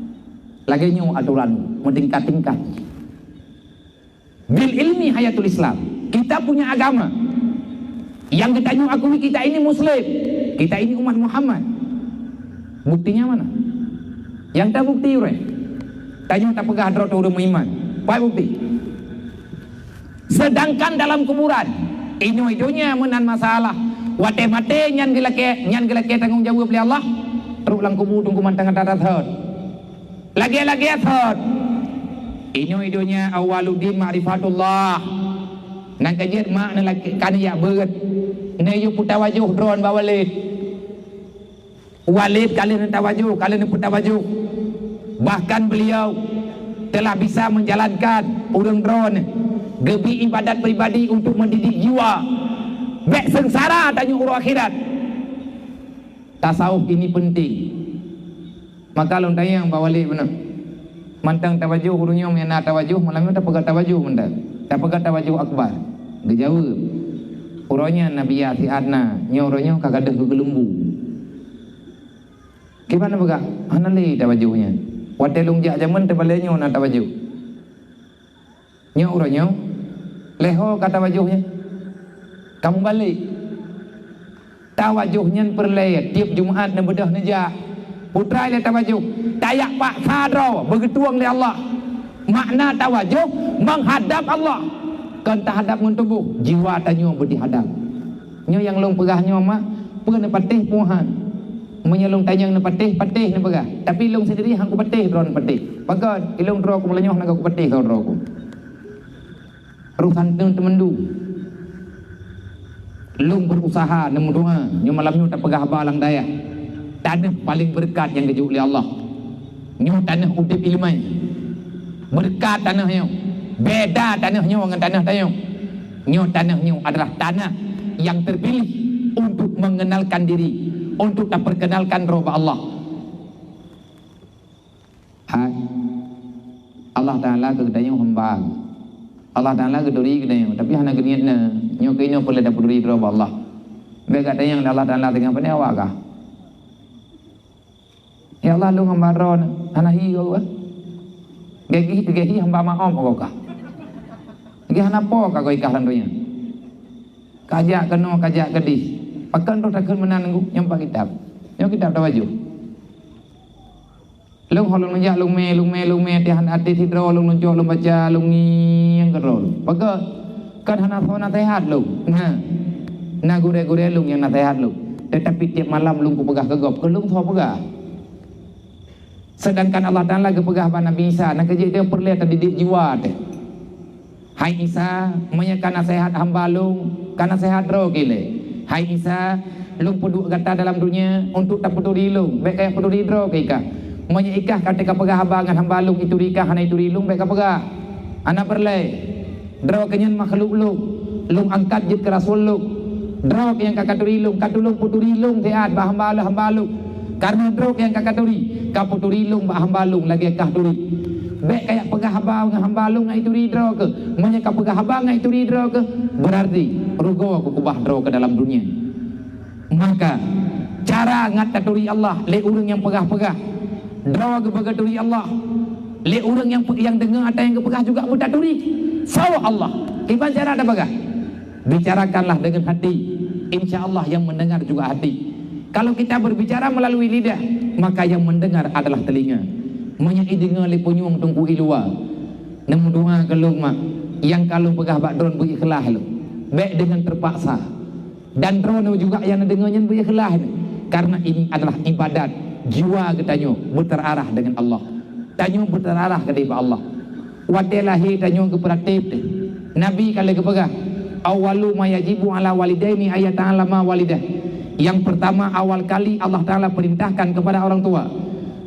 Lagi nyu aturan mentingkat-tingkat. Bil ilmi hayatul Islam. Kita punya agama. Yang kita nyu akui kita ini Muslim. Kita ini umat Muhammad. Buktinya mana? Yang tak bukti ure. Tanya tak pegah hadrat urang iman. Pai bukti. Sedangkan dalam kuburan, inu-idunya menan masalah. Wate-mate nyan gelake tanggung jawab oleh Allah. Teruk lang kubur tunggu mantang darat hot. Lagi hot. Inu-idunya awaluddin ma'rifatullah. Nang kajet mak na laki kan ya beut. Ne yu putawajuh drone bawalid. Walid kalian tawajuh, kalian putawajuh. Bahkan beliau telah bisa menjalankan urang drone gebi ibadat pribadi untuk mendidik jiwa. Bek sengsara tanya urang akhirat. Tasawuf ini penting. Maka long tayang bawalid benar. Mantang tawajuh urungnya mena tawajuh malam itu tak pegat tawajuh mentang. Tak pegat tawajuh akbar. Dia jawab. Urangnya Nabi Yati Adna, nyoronya kagak ada kegelumbu. Gimana pegat? Hanali tawajuhnya. Watelung jak zaman tebalenya na tawajuh. Urangnya leho kata tawajuhnya. Kamu balik. Tawajuhnya perlayat tiap Jumaat na bedah nejak. Putra dia tawajuh. Tayak pak sadro bergetuang oleh Allah. Makna tawajuh menghadap Allah. Kan terhadap mun tubuh jiwa tanyo berdihadap. Nyo yang long pegahnya mak pun patih puhan. Menyelong tanyang na patih na pegah. Tapi long sendiri hang ku patih dron patih. Pagad ilong dro ku melenyoh na ku patih kau dro ku. Ruhan temendu. Long berusaha nemu doa. Nyo malamnya tak pegah balang daya. Tanah paling berkat yang dijuk oleh Allah. Nyo tanah udip ilmai. berkat tanahnya, beda tanahnya dengan tanah tayo. Tanahnya adalah tanah yang terpilih untuk mengenalkan diri, untuk memperkenalkan roba Allah. Hai, Allah Taala kedanya hamba. Allah Taala keduri kedanya, tapi hana geniatna, nyo kini boleh dapat duri roba Allah. Bega tanya Allah Taala dengan pada awak kah? Ya Allah lu hamba ron, hana hi kau ah. Gegi hamba maom kau kah? Gegi hana po kah kau ikah randonya? Kajak keno kajak kedih. Pakan roh takkan menangu nyampak kitab. Nyampak kitab dah baju. Lung holong menjak lung me tihan ati tidro lung lunjuk lung baca lung ngiang kerol. Pakai kan hana thona sehat lung. Nah gure lung yang nasihat lung. Tetapi tiap malam lung ku pegah kegop ke lung tho pegah. Sedangkan Allah Taala ke pegah ba Nabi Isa nak kerja dia perlihat didik jiwa teh. Hai Isa, menyakan nasihat hamba lung, kan nasihat ro kile. Hai Isa, lung peduk kata dalam dunia untuk tak peduli lung, baik kayak peduli ro ke ika. Monya ikah kata ka pegah abangan hamba lung itu rikah hana itu rilung baik ka pegah. Ana perlai. Dro kenyan makhluk lung angkat jit ke rasul lung. Dro yang kakak lung katulung peduli lung sehat bah hamba lung. Karena dro yang kakak turi, ka peduli lung bah hamba lung lagi kah turi. Baik kayak pegah hamba lung itu ridro ke. Monya ka pegah abangan itu ridro ke. Berarti rugo aku kubah dro ke dalam dunia. Maka cara ngat taturi Allah le urang yang pegah-pegah dro ke begaturi Allah le urang yang dengar ada yang kepegah juga bertaturi sawa Allah. Iban cara ada pegah bicarakanlah dengan hati, insyaallah yang mendengar juga hati. Kalau kita berbicara melalui lidah, maka yang mendengar adalah telinga. Menyai dengar le punyung tungku ilua nemu doa ke lung mak yang kalau pegah bak dron berikhlas lu baik dengan terpaksa. Dan rono juga yang dengannya berikhlas karena ini adalah ibadat jiwa ketanyo berterarah dengan Allah. Tanyo berterarah kepada Allah. Wadelahi tanyo keperatip Nabi kalau kepegah awalu mayajibu ala walidaini ayat ta'ala ma walidah. Yang pertama awal kali Allah Taala perintahkan kepada orang tua,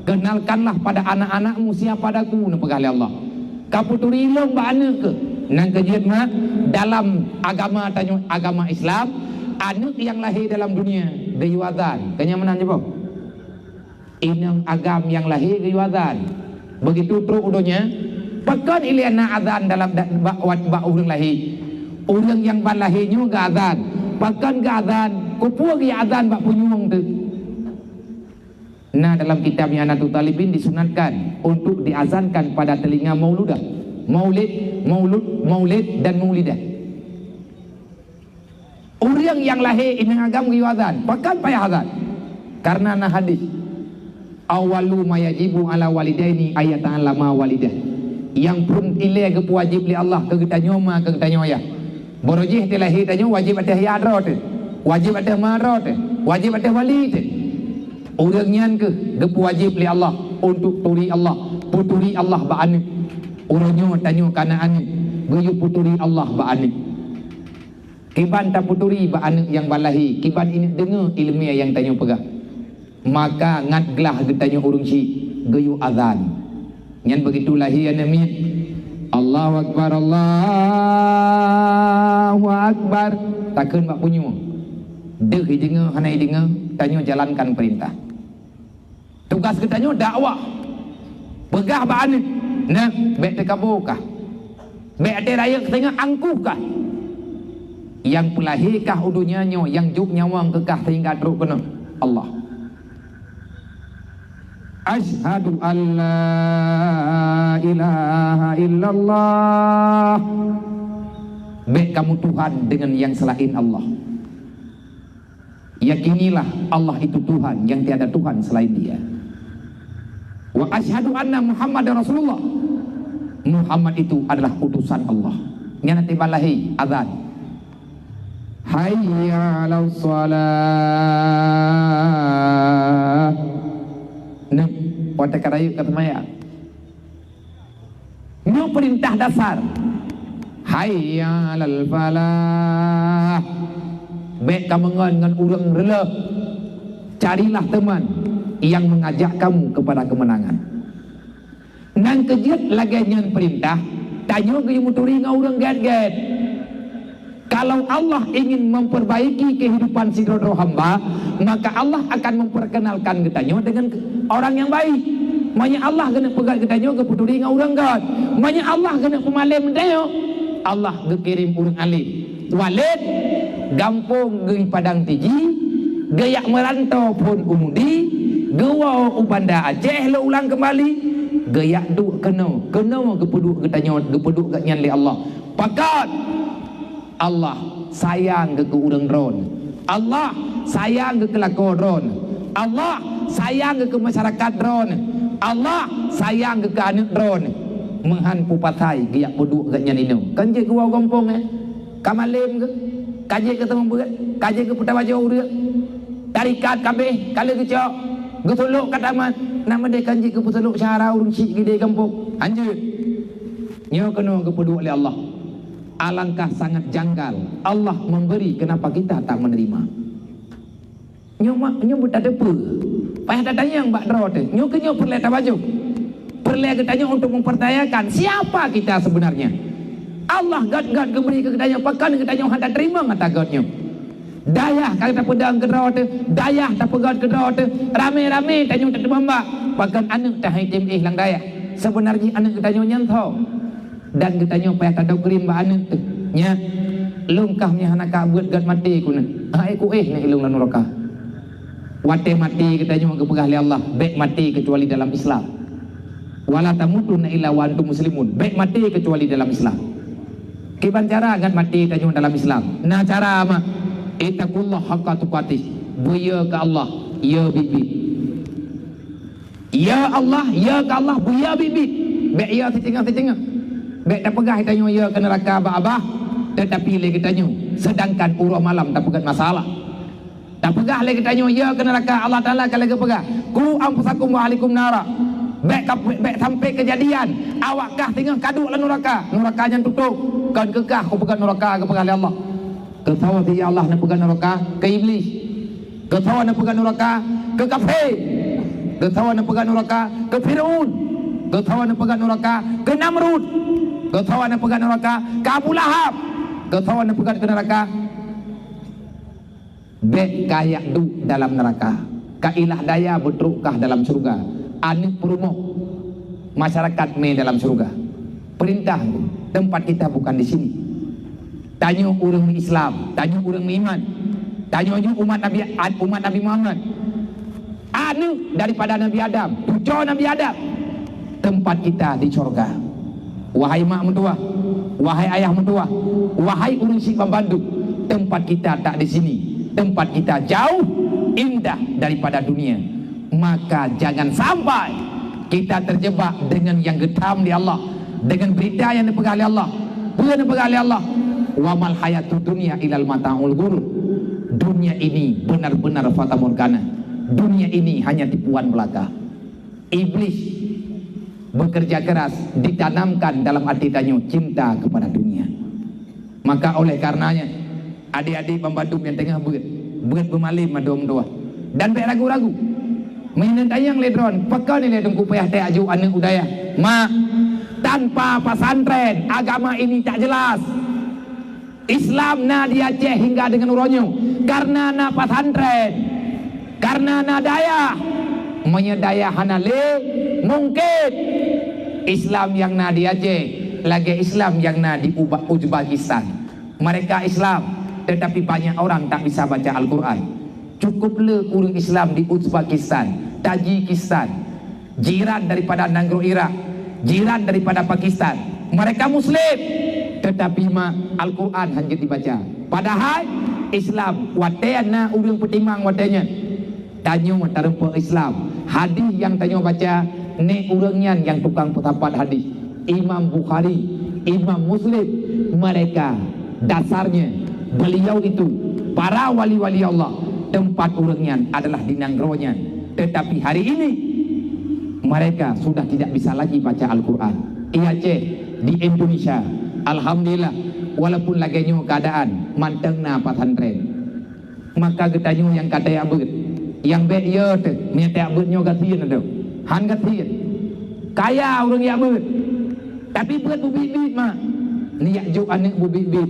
kenalkanlah pada anak-anakmu siapa daku nepegah oleh Allah. Kaputuri long ba anak ke nang kejiat mak dalam agama tanyo agama Islam. Anak yang lahir dalam dunia gayuadan kenyamanan je bang inang agam yang lahir gayuadan begitu teruk udonya pekan iliana azan dalam bak urang lahir urang yang ban lahirnya ga azan pekan ga azan kupua ga azan bak punyung tu. Nah dalam kitabnya Anatul Talibin disunatkan untuk diazankan pada telinga mauludah maulid dan maulidah. Orang yang lahir inang agam riwazan, pakan payah azan. Karena na hadis awalu mayajibu ala walidaini ayatan lama walidah. Yang pun ilai ke wajib li Allah ke kita nyoma ke kita nyoya. Borojih te lahir tanyo wajib atas yadro te. Wajib atas maro te. Wajib atas wali te. Orang nyan ke wajib li Allah untuk turi Allah, puturi Allah ba anik. Orangnya tanyo kana anik, gayu puturi Allah ba anik. Kiban tak puturi ba anak yang balahi. Kiban ini dengar ilmiah yang tanya pegah. Maka ngatglah getanya urung si gayu azan. Nyan begitu lahir anak mi. Allahu Akbar Allahu Akbar. Takkan bak punyu. Deh dengar hanai dengar tanya jalankan perintah. Tugas getanya dakwah. Pegah ba anak. Nah, baik tekabukah. Baik ada raya ketengah angkuhkah. Yang pelahirkah udunya nyo, yang juk nyawang kekah sehingga teruk kena Allah. Asyhadu an la ilaha illallah. Baik kamu Tuhan dengan yang selain Allah. Yakinilah Allah itu Tuhan, yang tiada Tuhan selain Dia. Wa asyhadu anna Muhammadar Rasulullah. Muhammad itu adalah utusan Allah. Nya nanti balahi azan. Hayya 'alas shalah. Nah, pada karayu kata maya. Ini perintah dasar. Hayya 'alal falah. Baik kamu dengan urang rela. Carilah teman yang mengajak kamu kepada kemenangan. Nang kejut lagi nyen perintah, tanya ke muturi ngau get. Kalau Allah ingin memperbaiki kehidupan si rodo hamba, maka Allah akan memperkenalkan ketanya dengan orang yang baik. Maknya Allah kena pegat ketanya ke puturi ngau get. Maknya Allah kena pemalim dia. Allah gekirim urang alim. Walid gampung gei padang tiji, gayak merantau pun umudi, gewa ubanda Aceh lo ulang kembali, gayak duk kena gepeduk ketanya, gepeduk kat nyan li Allah. Pakat Allah sayang ke urang ron. Allah sayang ke kelakon ron. Allah sayang ke masyarakat ron. Allah sayang ke anak ron. Menghan pupatai gayak peduk kat nyan ino. Kan je gua gampung kamalim ke kaje ke temang berat, kaje ke putar baju dia, tarikat kabeh kala kecok getuluk kat taman nama dia kanji ke putuluk syara urung cik gede kampung anjir nyo kena kepeduk oleh Allah. Alangkah sangat janggal Allah memberi, kenapa kita tak menerima? Nyo buta depa payah datanya yang bak dro tu nyo ke nyo perle baju perle ketanya untuk mempertanyakan siapa kita sebenarnya. Allah gad geberi ke kedanya pakan kedanya hendak terima ngata gadnya. Dayah kalau tak pedang kedra tu, dayah tak pegat kedra tu, rame-rame tanya tak terbamba. Pakan anak tak hitim lang dayah. Sebenarnya anak kedanya nyantau. Dan kedanya payah tak ada kerim ba anak tu. Nya lungkahnya anak buat gad mati kuna. Ai ku ni ilung lan neraka. Wate mati kedanya ke pegah li Allah, baik mati kecuali dalam Islam. Wala tamutunna illa wa antum muslimun. Baik mati kecuali dalam Islam. Kiban cara agar mati tajung dalam Islam. Nah cara apa? Ittaqullah haqqa tuqatih. Buya ke Allah, ya bibi. Ya Allah, ya ke Allah, buya bibi. Baik ya setengah-setengah. Baik tak pegah tanya ya ke neraka abah, tetapi lagi tanya. Sedangkan urah malam tak pegat masalah. Tak pegah lagi tanya ya ke neraka Allah Taala kalau lagi pegah. Ku anfusakum wa ahlikum nara. Baik sampai kejadian awakkah tengah kaduk lah neraka yang tutup kan kekah kau pegang neraka ke pegang Allah ke tahu dia Allah nak pegang neraka ke iblis ke tahu nak pegang neraka ke kafir ke tahu nak pegang neraka ke Firaun ke tahu nak pegang neraka ke Namrud ke tahu nak pegang neraka ke Abu Lahab ke tahu nak pegang ke neraka baik kayak du dalam neraka kailah daya betrukah dalam surga anak perumah masyarakat me dalam surga. Perintah tempat kita bukan di sini. Tanya orang Islam, tanya orang iman, tanya umat Nabi Muhammad. Anak daripada Nabi Adam, cucu Nabi Adam. Tempat kita di surga. Wahai mak mentua, wahai ayah mentua, wahai orang si pembantu, tempat kita tak di sini. Tempat kita jauh indah daripada dunia. Maka jangan sampai kita terjebak dengan yang getam di Allah, dengan berita yang dipegang oleh Allah, bukan dipegang oleh Allah. Wa mal hayatud dunya ilal mata'ul ghurur. Dunia ini benar-benar fata morgana. Dunia ini hanya tipuan belaka. Iblis bekerja keras ditanamkan dalam hati tanya cinta kepada dunia. Maka oleh karenanya adik-adik pembantu yang tengah berat bermalim madom doa dan baik ragu-ragu mainan tayang ledron peka ni ledong kupayah teh aju anak udaya mak tanpa pesantren agama ini tak jelas. Islam na di Aceh hingga dengan uronyo karena na pesantren, karena na daya menyedaya hanale mungkin Islam yang na di Aceh lagi Islam yang na di Uzbekistan. Mereka Islam tetapi banyak orang tak bisa baca Al-Quran. Cukuplah orang Islam di Uzbekistan, Tajikistan, jiran daripada Negro Iraq, jiran daripada Pakistan. Mereka Muslim, tetapi Al-Quran hanya dibaca. Padahal Islam, watena orang petimang watenya. Tanya terempa Islam. Hadis yang tanya baca, ni orangnya yang tukang petapat hadis. Imam Bukhari, Imam Muslim, mereka dasarnya beliau itu para wali-wali Allah. Tempat orangnya adalah di Nanggronya. Tetapi hari ini mereka sudah tidak bisa lagi baca Al-Quran. Aceh di Indonesia, alhamdulillah, walaupun lagi nyu keadaan mantengna pesantren. Maka getanyu yang kata abut, yang bet ye tu, minta abut nyu gatian ada. Han gatian. Kaya orang yang ber. Tapi buat bubit-bit mah. Ni juk anak bubit-bit.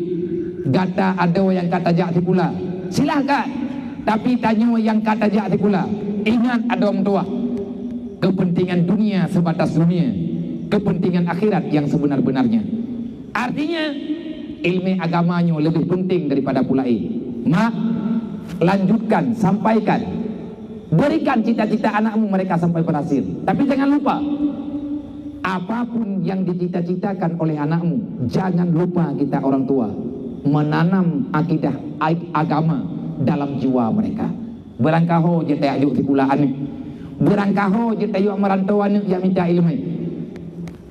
Gata ada yang kata jak pula. Silakan. Tapi tanya yang kata jak pula. Ingat ada orang tua. Kepentingan dunia sebatas dunia. Kepentingan akhirat yang sebenar-benarnya. Artinya ilmu agamanya lebih penting daripada pulai. Mak, lanjutkan, sampaikan. Berikan cita-cita anakmu mereka sampai berhasil. Tapi jangan lupa, apapun yang dicita-citakan oleh anakmu, jangan lupa kita orang tua menanam akidah agama dalam jiwa mereka. Berangkaho je tak ajuk sekulaan ni. Berangkaho je tak ajuk merantau anak yang minta ilmu.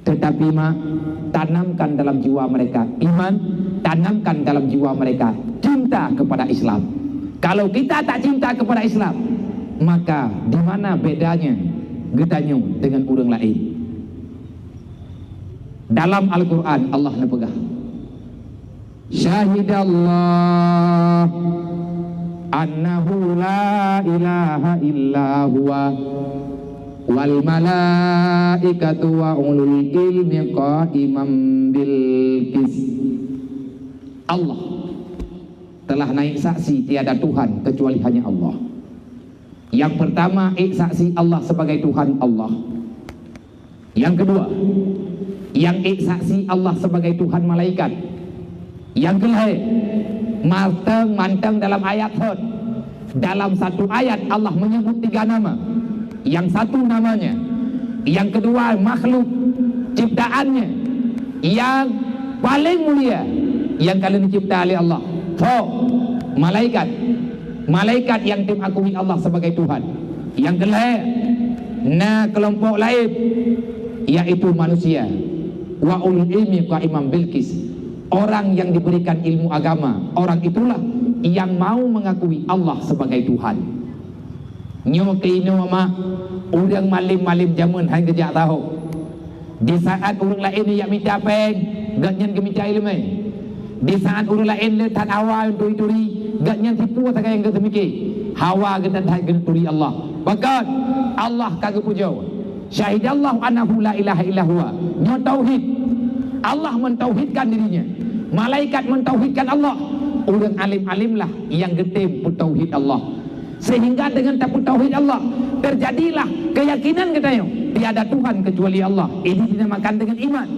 Tetapi mak, tanamkan dalam jiwa mereka iman, tanamkan dalam jiwa mereka cinta kepada Islam. Kalau kita tak cinta kepada Islam, maka di mana bedanya getanya dengan orang lain? Dalam Al-Quran Allah nepegah, syahidallah annahu la ilaha illa huwa wal malaikatu wa ulul ilmi qaimam bil qis. Allah telah naik saksi tiada Tuhan kecuali hanya Allah. Yang pertama, saksi Allah sebagai Tuhan Allah. Yang kedua, yang saksi Allah sebagai Tuhan malaikat. Yang kedua, manteng dalam ayat hot. Dalam satu ayat Allah menyebut 3 nama. Yang satu namanya, yang kedua makhluk ciptaannya yang paling mulia yang kalian dicipta oleh Allah. Malaikat. Malaikat yang diakui Allah sebagai Tuhan. Yang kedua, kelompok lain yaitu manusia. Wa ulul ilmi qaimam bil qis. Orang yang diberikan ilmu agama, orang itulah yang mau mengakui Allah sebagai Tuhan. Nyokino mak orang malim-malim jamun hai kejak tahu. Di saat orang lain yang minta peng, gak nyen minta ilmu. Di saat orang lain letak awal turi-turi, gak nyen tipu tak yang kita mikir. Hawa kita tak turi Allah. Bahkan Allah kagak puja. Syahidallahu annahu la ilaha illa huwa. Nyo tauhid. Allah mentauhidkan dirinya. Malaikat mentauhidkan Allah. Orang alim-alim lah yang getem tauhid Allah. Sehingga dengan tapu tauhid Allah terjadilah keyakinan katanya tiada Tuhan kecuali Allah. Ini dinamakan dengan iman.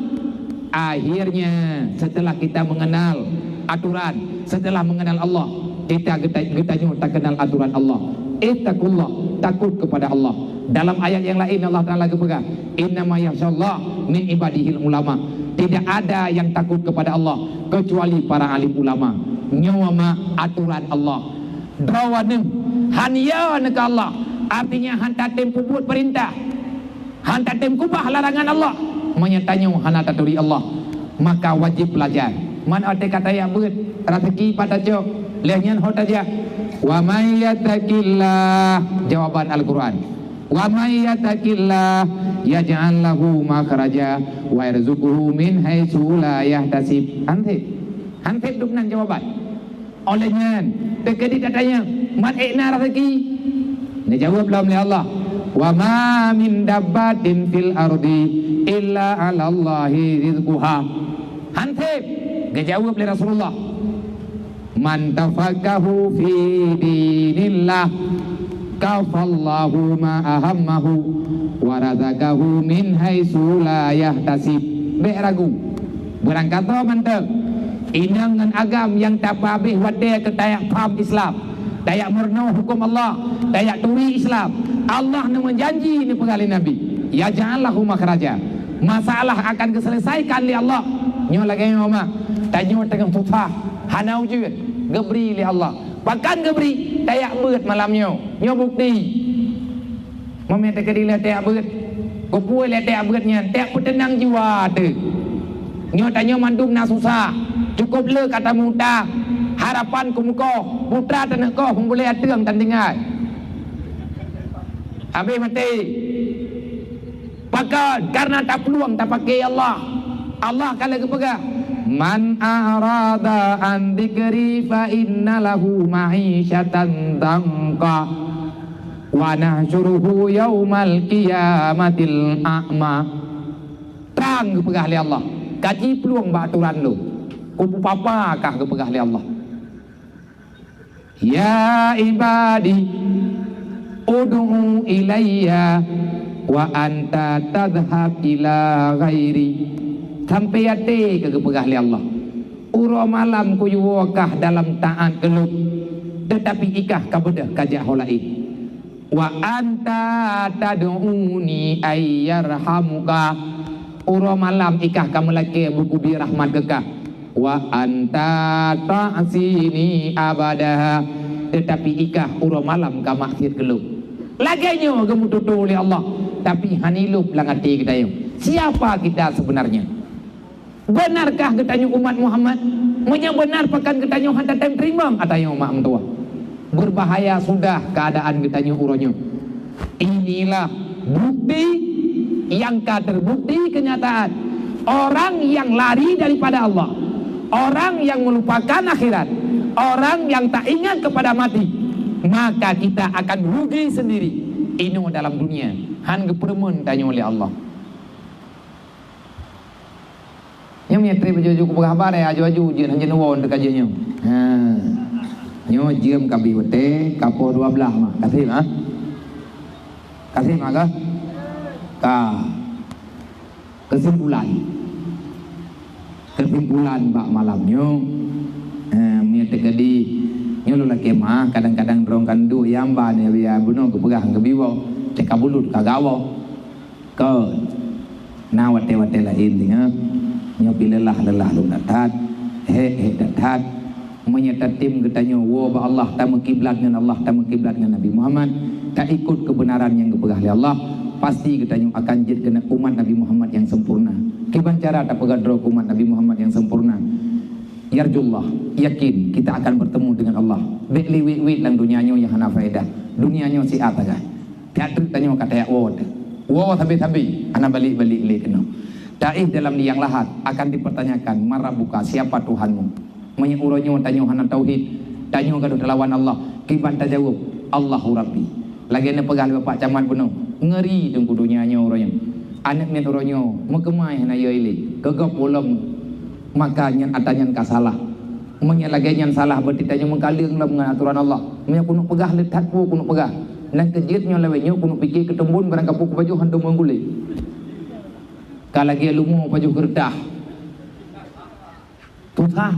Akhirnya setelah kita mengenal aturan, setelah mengenal Allah, kita getanya tak kenal aturan Allah. Ittaqullah, takut kepada Allah. Dalam ayat yang lain Allah Taala berpegang, innama yakhshallah min ibadihil ulama. Tidak ada yang takut kepada Allah kecuali para alim ulama. Nyawama aturan Allah. Dawanem hanya ke Allah. Artinya hantar tempu buat perintah, hantar tempu kubah larangan Allah. Menyatanya hantar turi Allah. Maka wajib belajar. Mana ada kata yang buat rezeki pada jauh. Lihatnya hot aja. Wa may yattaqillah. Jawaban Al-Quran. Wa may yattaqillah yaj'al lahu makhraja wa yarzuquhu min haitsu la yahtasib. Hantip duknan jawaban. Olehnya terkedi katanya man ikna rezeki. Dia jawab oleh Allah, wa ma min dabbatin fil ardi illa 'ala Allahi rizquha. Hantip dia jawab oleh Rasulullah, man tafaqahu fi dinillah kafallahu ma ahammahu wa razaqahu min haitsu la yahtasib. Bek ragu berangkat mantap inang dengan agam yang tak habis wadah ke tayak faham Islam, tayak murno hukum Allah, tayak turi Islam. Allah nak menjanji ni pengalih Nabi, ya ja'allahu makhraja. Masalah akan diselesaikan oleh Allah. Nyo lagi mama tanya tengah tutah hanau je gebri oleh Allah. Bahkan gebri tayak beut malamnya. Nyo bukti meminta kedilah tayak beut. Kupuai le tayak beutnya, tayak petenang jiwa tu. Nyo tanya mandum nak susah. Cukup le kata muta harapan kumuko putra tanah ko boleh ateng tandingan habis mati pakai karena tak peluang tak pakai Allah. Allah kalau kepegang man a'rada an dzikri fa inna lahu ma'isyatan dhanqa wa nahsyuruhu yaumal qiyamatil a'ma. Orang kepegah oleh Allah. Kaji peluang baturan lu. Kupu papa kah kepegah oleh Allah. Ya ibadi ud'u ilayya wa anta tadhhab ila ghairi. Sampai ate ke kepegah oleh Allah. Uro malam ku yuwakah dalam taat keluk. Tetapi ikah kabedah kajak holai. Wa anta tad'uni ayyarhamuka. Uro malam ikah kamu laki buku bi rahmat kekah. Wa anta ta'sini abada. Tetapi ikah uro malam ka maksir keluk. Laganya kamu tutu oleh Allah. Tapi hanilup lang hati kita yung. Siapa kita sebenarnya? Benarkah kita yung umat Muhammad? Menya benar pakan kita yung hantar time terima atau yung mak mentua? Berbahaya sudah keadaan kita yung uronyo. Inilah bukti yang terbukti kenyataan. Orang yang lari daripada Allah, orang yang melupakan akhirat, orang yang tak ingat kepada mati, maka kita akan rugi sendiri. Ini dalam dunia. Han kepermen tanya oleh Allah. Yang menyetri baju cukup berkhabar ya, aju-aju ujian hanya nuwon dekat je. Nyo jiem kabi wete, kapo 12 mah. Kasih mah. Kasih mah kah? Kesimpulan bak malamnya mia tegadi nyo la kemah kadang-kadang rong kandu yamba ne biya buno kepegang kebiwo tekabulut kagawo ke nawate-wate lain tinga nyo pilelah lu datat datat menyatatim katanya wa ba Allah tamu kiblat dengan Allah tamu kiblat dengan Nabi Muhammad tak ikut kebenaran yang kepegah oleh Allah pasti katanya akan jadi kena umat Nabi Muhammad yang sempurna. Kiban cara tak pegadro umat Nabi Muhammad yang sempurna. Yarjullah, yakin kita akan bertemu dengan Allah. Bekli wit lang dunianya yang hana faedah. Dunianya si ataga. Teatri tanya kata ya word. Wow tabi ana balik-balik le kena. Daih dalam liang lahat akan dipertanyakan marabuka siapa Tuhanmu? Menyuruhnya tanya hana tauhid, tanya gaduh lawan Allah. Kiban tak jawab Allahu Rabbi. Lagi ni pegang bapak camat penuh. Ngeri tunggu dunianya orangnya. Anak ni orangnya mekemai hana yaili. Kegap ulam makanya atanya kasalah. Menyalaganya salah berarti tanya mengkaling dalam dengan aturan Allah. Menya kuno pegah letat pu kuno pegah. Dan kejitnya lewenya kuno pikir ketembun barang kapuk baju hantu menggulai. Kalagi lumu baju gerdah. Tutah.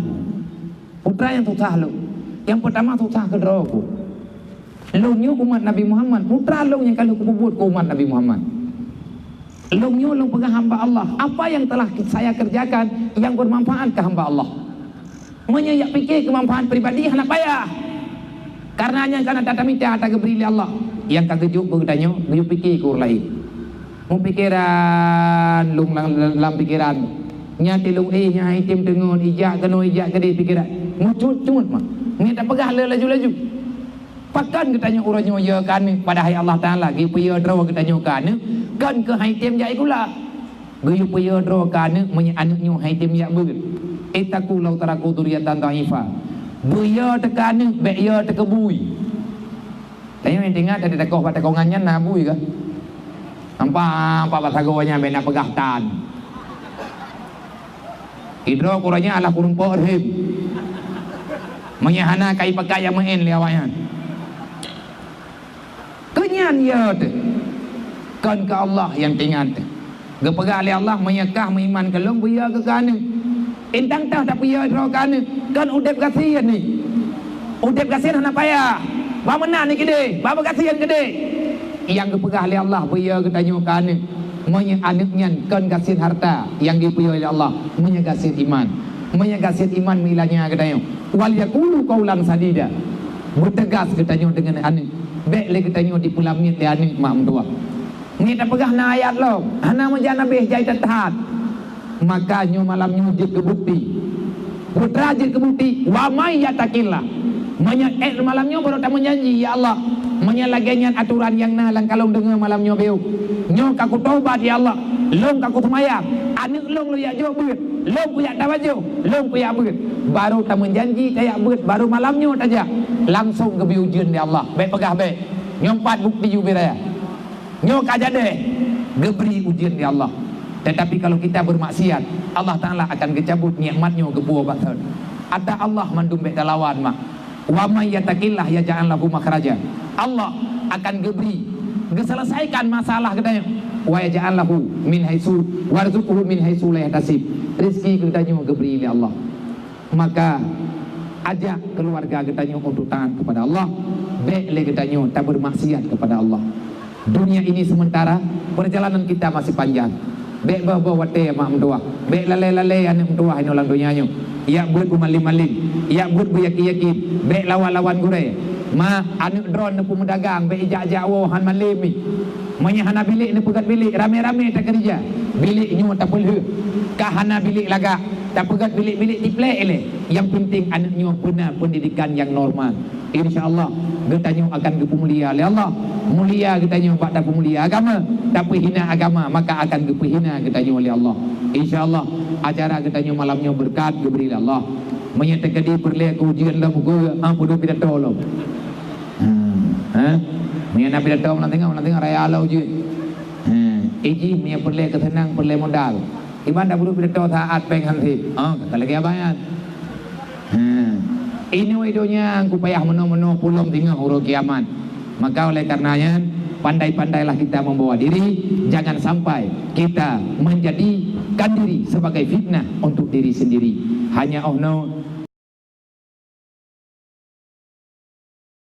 Putra yang tutah lu. Yang pertama tutah ke drogu. Lungnya umat Nabi Muhammad. Putra lung yang kalau kubut ke umat Nabi Muhammad. Lungnya lung pegang hamba Allah. Apa yang telah saya kerjakan yang bermanfaat ke hamba Allah. Menyak fikir kemanfaat pribadi hendak payah. Karenanya karena tata minta tak beri Allah. Yang kagejuk bertanya, dia fikir ke orang lain. Mu pikiran lung dalam pikiran. Nyati lung nya itim dengun ijak keno ijak ke pikiran. Mu cut mah. Ni tak pegah laju-laju. Pakan ketanya orangnya ya kan pada hai Allah Taala gi puya draw ketanya kan ke hai tim jai kula. Gi puya draw kan menye anaknya hai tim ya beut. Itaku lau taraku duriyatan dhaifa. Buya tekan be ya tekebui. Tanya yang tengah tadi takoh pada kongannya nabui ke? Nampak bahasa gawanya bena pegah tan. Idro kurangnya ala kurung porhim. Menyahana kai pakai yang main liawanya. Kenyan ya tu. Kan ke Allah yang tinggal tu. Gepegah oleh Allah menyekah mengiman ke long buya ke kana. Intang tah tak puya idro kana. Kan udep kasihan ni. Udep kasihan hana payah. Ba menang ni gede, ba kasihan gede. Yang gepegah oleh Allah buya ke tanyo kana. Menya anaknya kan kasihan harta yang dipuya oleh Allah, menya kasihan iman. Menya kasihan iman milanya ke tanyo. Wal yaqulu qaulan sadida. Bertegas ke tanyo dengan anak. Baik le ke tanyo di pulamit le anak mak mentua. Ni tak pegah na ayat lo. Hana menjana beh jai tahat. Makanya malamnya jid ke bukti. Putra jid ke bukti. Wa may yatakillah. Malamnya baru tak menjanji ya Allah. Menyalaganya aturan yang nalang kalau dengar malamnya beu. Nyo kaku taubat ya Allah. Long kaku semayang. Anak long lu ya jauh beut. Long punya tawajud. Long punya beut. Baru tak menjanji kayak beut. Baru malamnya saja. Langsung ke ujian ya Allah. Baik pegah baik. Nyompat bukti jubiraya. Nyo kaja deh. Geberi ujian ya Allah. Tetapi kalau kita bermaksiat, Allah Ta'ala akan kecabut nikmatnya ke buah batin. Ada Allah mandumbek dalawan mak. Wa may yattaqillah yaj'al lahu makhraja. Allah akan geberi, selesaikan masalah katanya. Wa yaj'al lahu min haitsu warzuquhu min haitsu la yahtasib. Rezeki katanya geberi oleh Allah. Maka ajak keluarga katanya untuk taat kepada Allah. Baik le katanya tak bermaksiat kepada Allah. Dunia ini sementara, perjalanan kita masih panjang. Baik bawa wate mak mentua, baik lalai anak mentua ini orang dunianya. Ya buat maling-maling, ya buat yaki-yaki, baik lawan-lawan gure. Ma anak drone nak pedagang, baik ijak-ijak han malim ni. Menyahana bilik ni pegat bilik, rame-rame tak kerja. Bilik nyu tak pelhe. Kahana bilik laga, tak pegat bilik-bilik diplek ele. Yang penting anak nyu punya pendidikan yang normal. InsyaAllah kita nyu akan mulia oleh Allah. Mulia kita nyu pada pemulia agama, tapi hina agama maka akan hina kita nyu oleh Allah. InsyaAllah acara kita nyu malamnya berkat diberi Allah. Menyatakan di perlek ujian lah muka ampudu pidato lo. Menyana pidato nanti raya lah ujian. Iji punya perlek kesenang perlek modal. Iban dah budu pidato taat penghan ti. Kata lagi abayan. Ini widonya aku payah meno-meno pulang tinggal huruf kiamat. Maka oleh karenanya pandai-pandailah kita membawa diri. Jangan sampai kita menjadikan diri sebagai fitnah untuk diri sendiri. Hanya no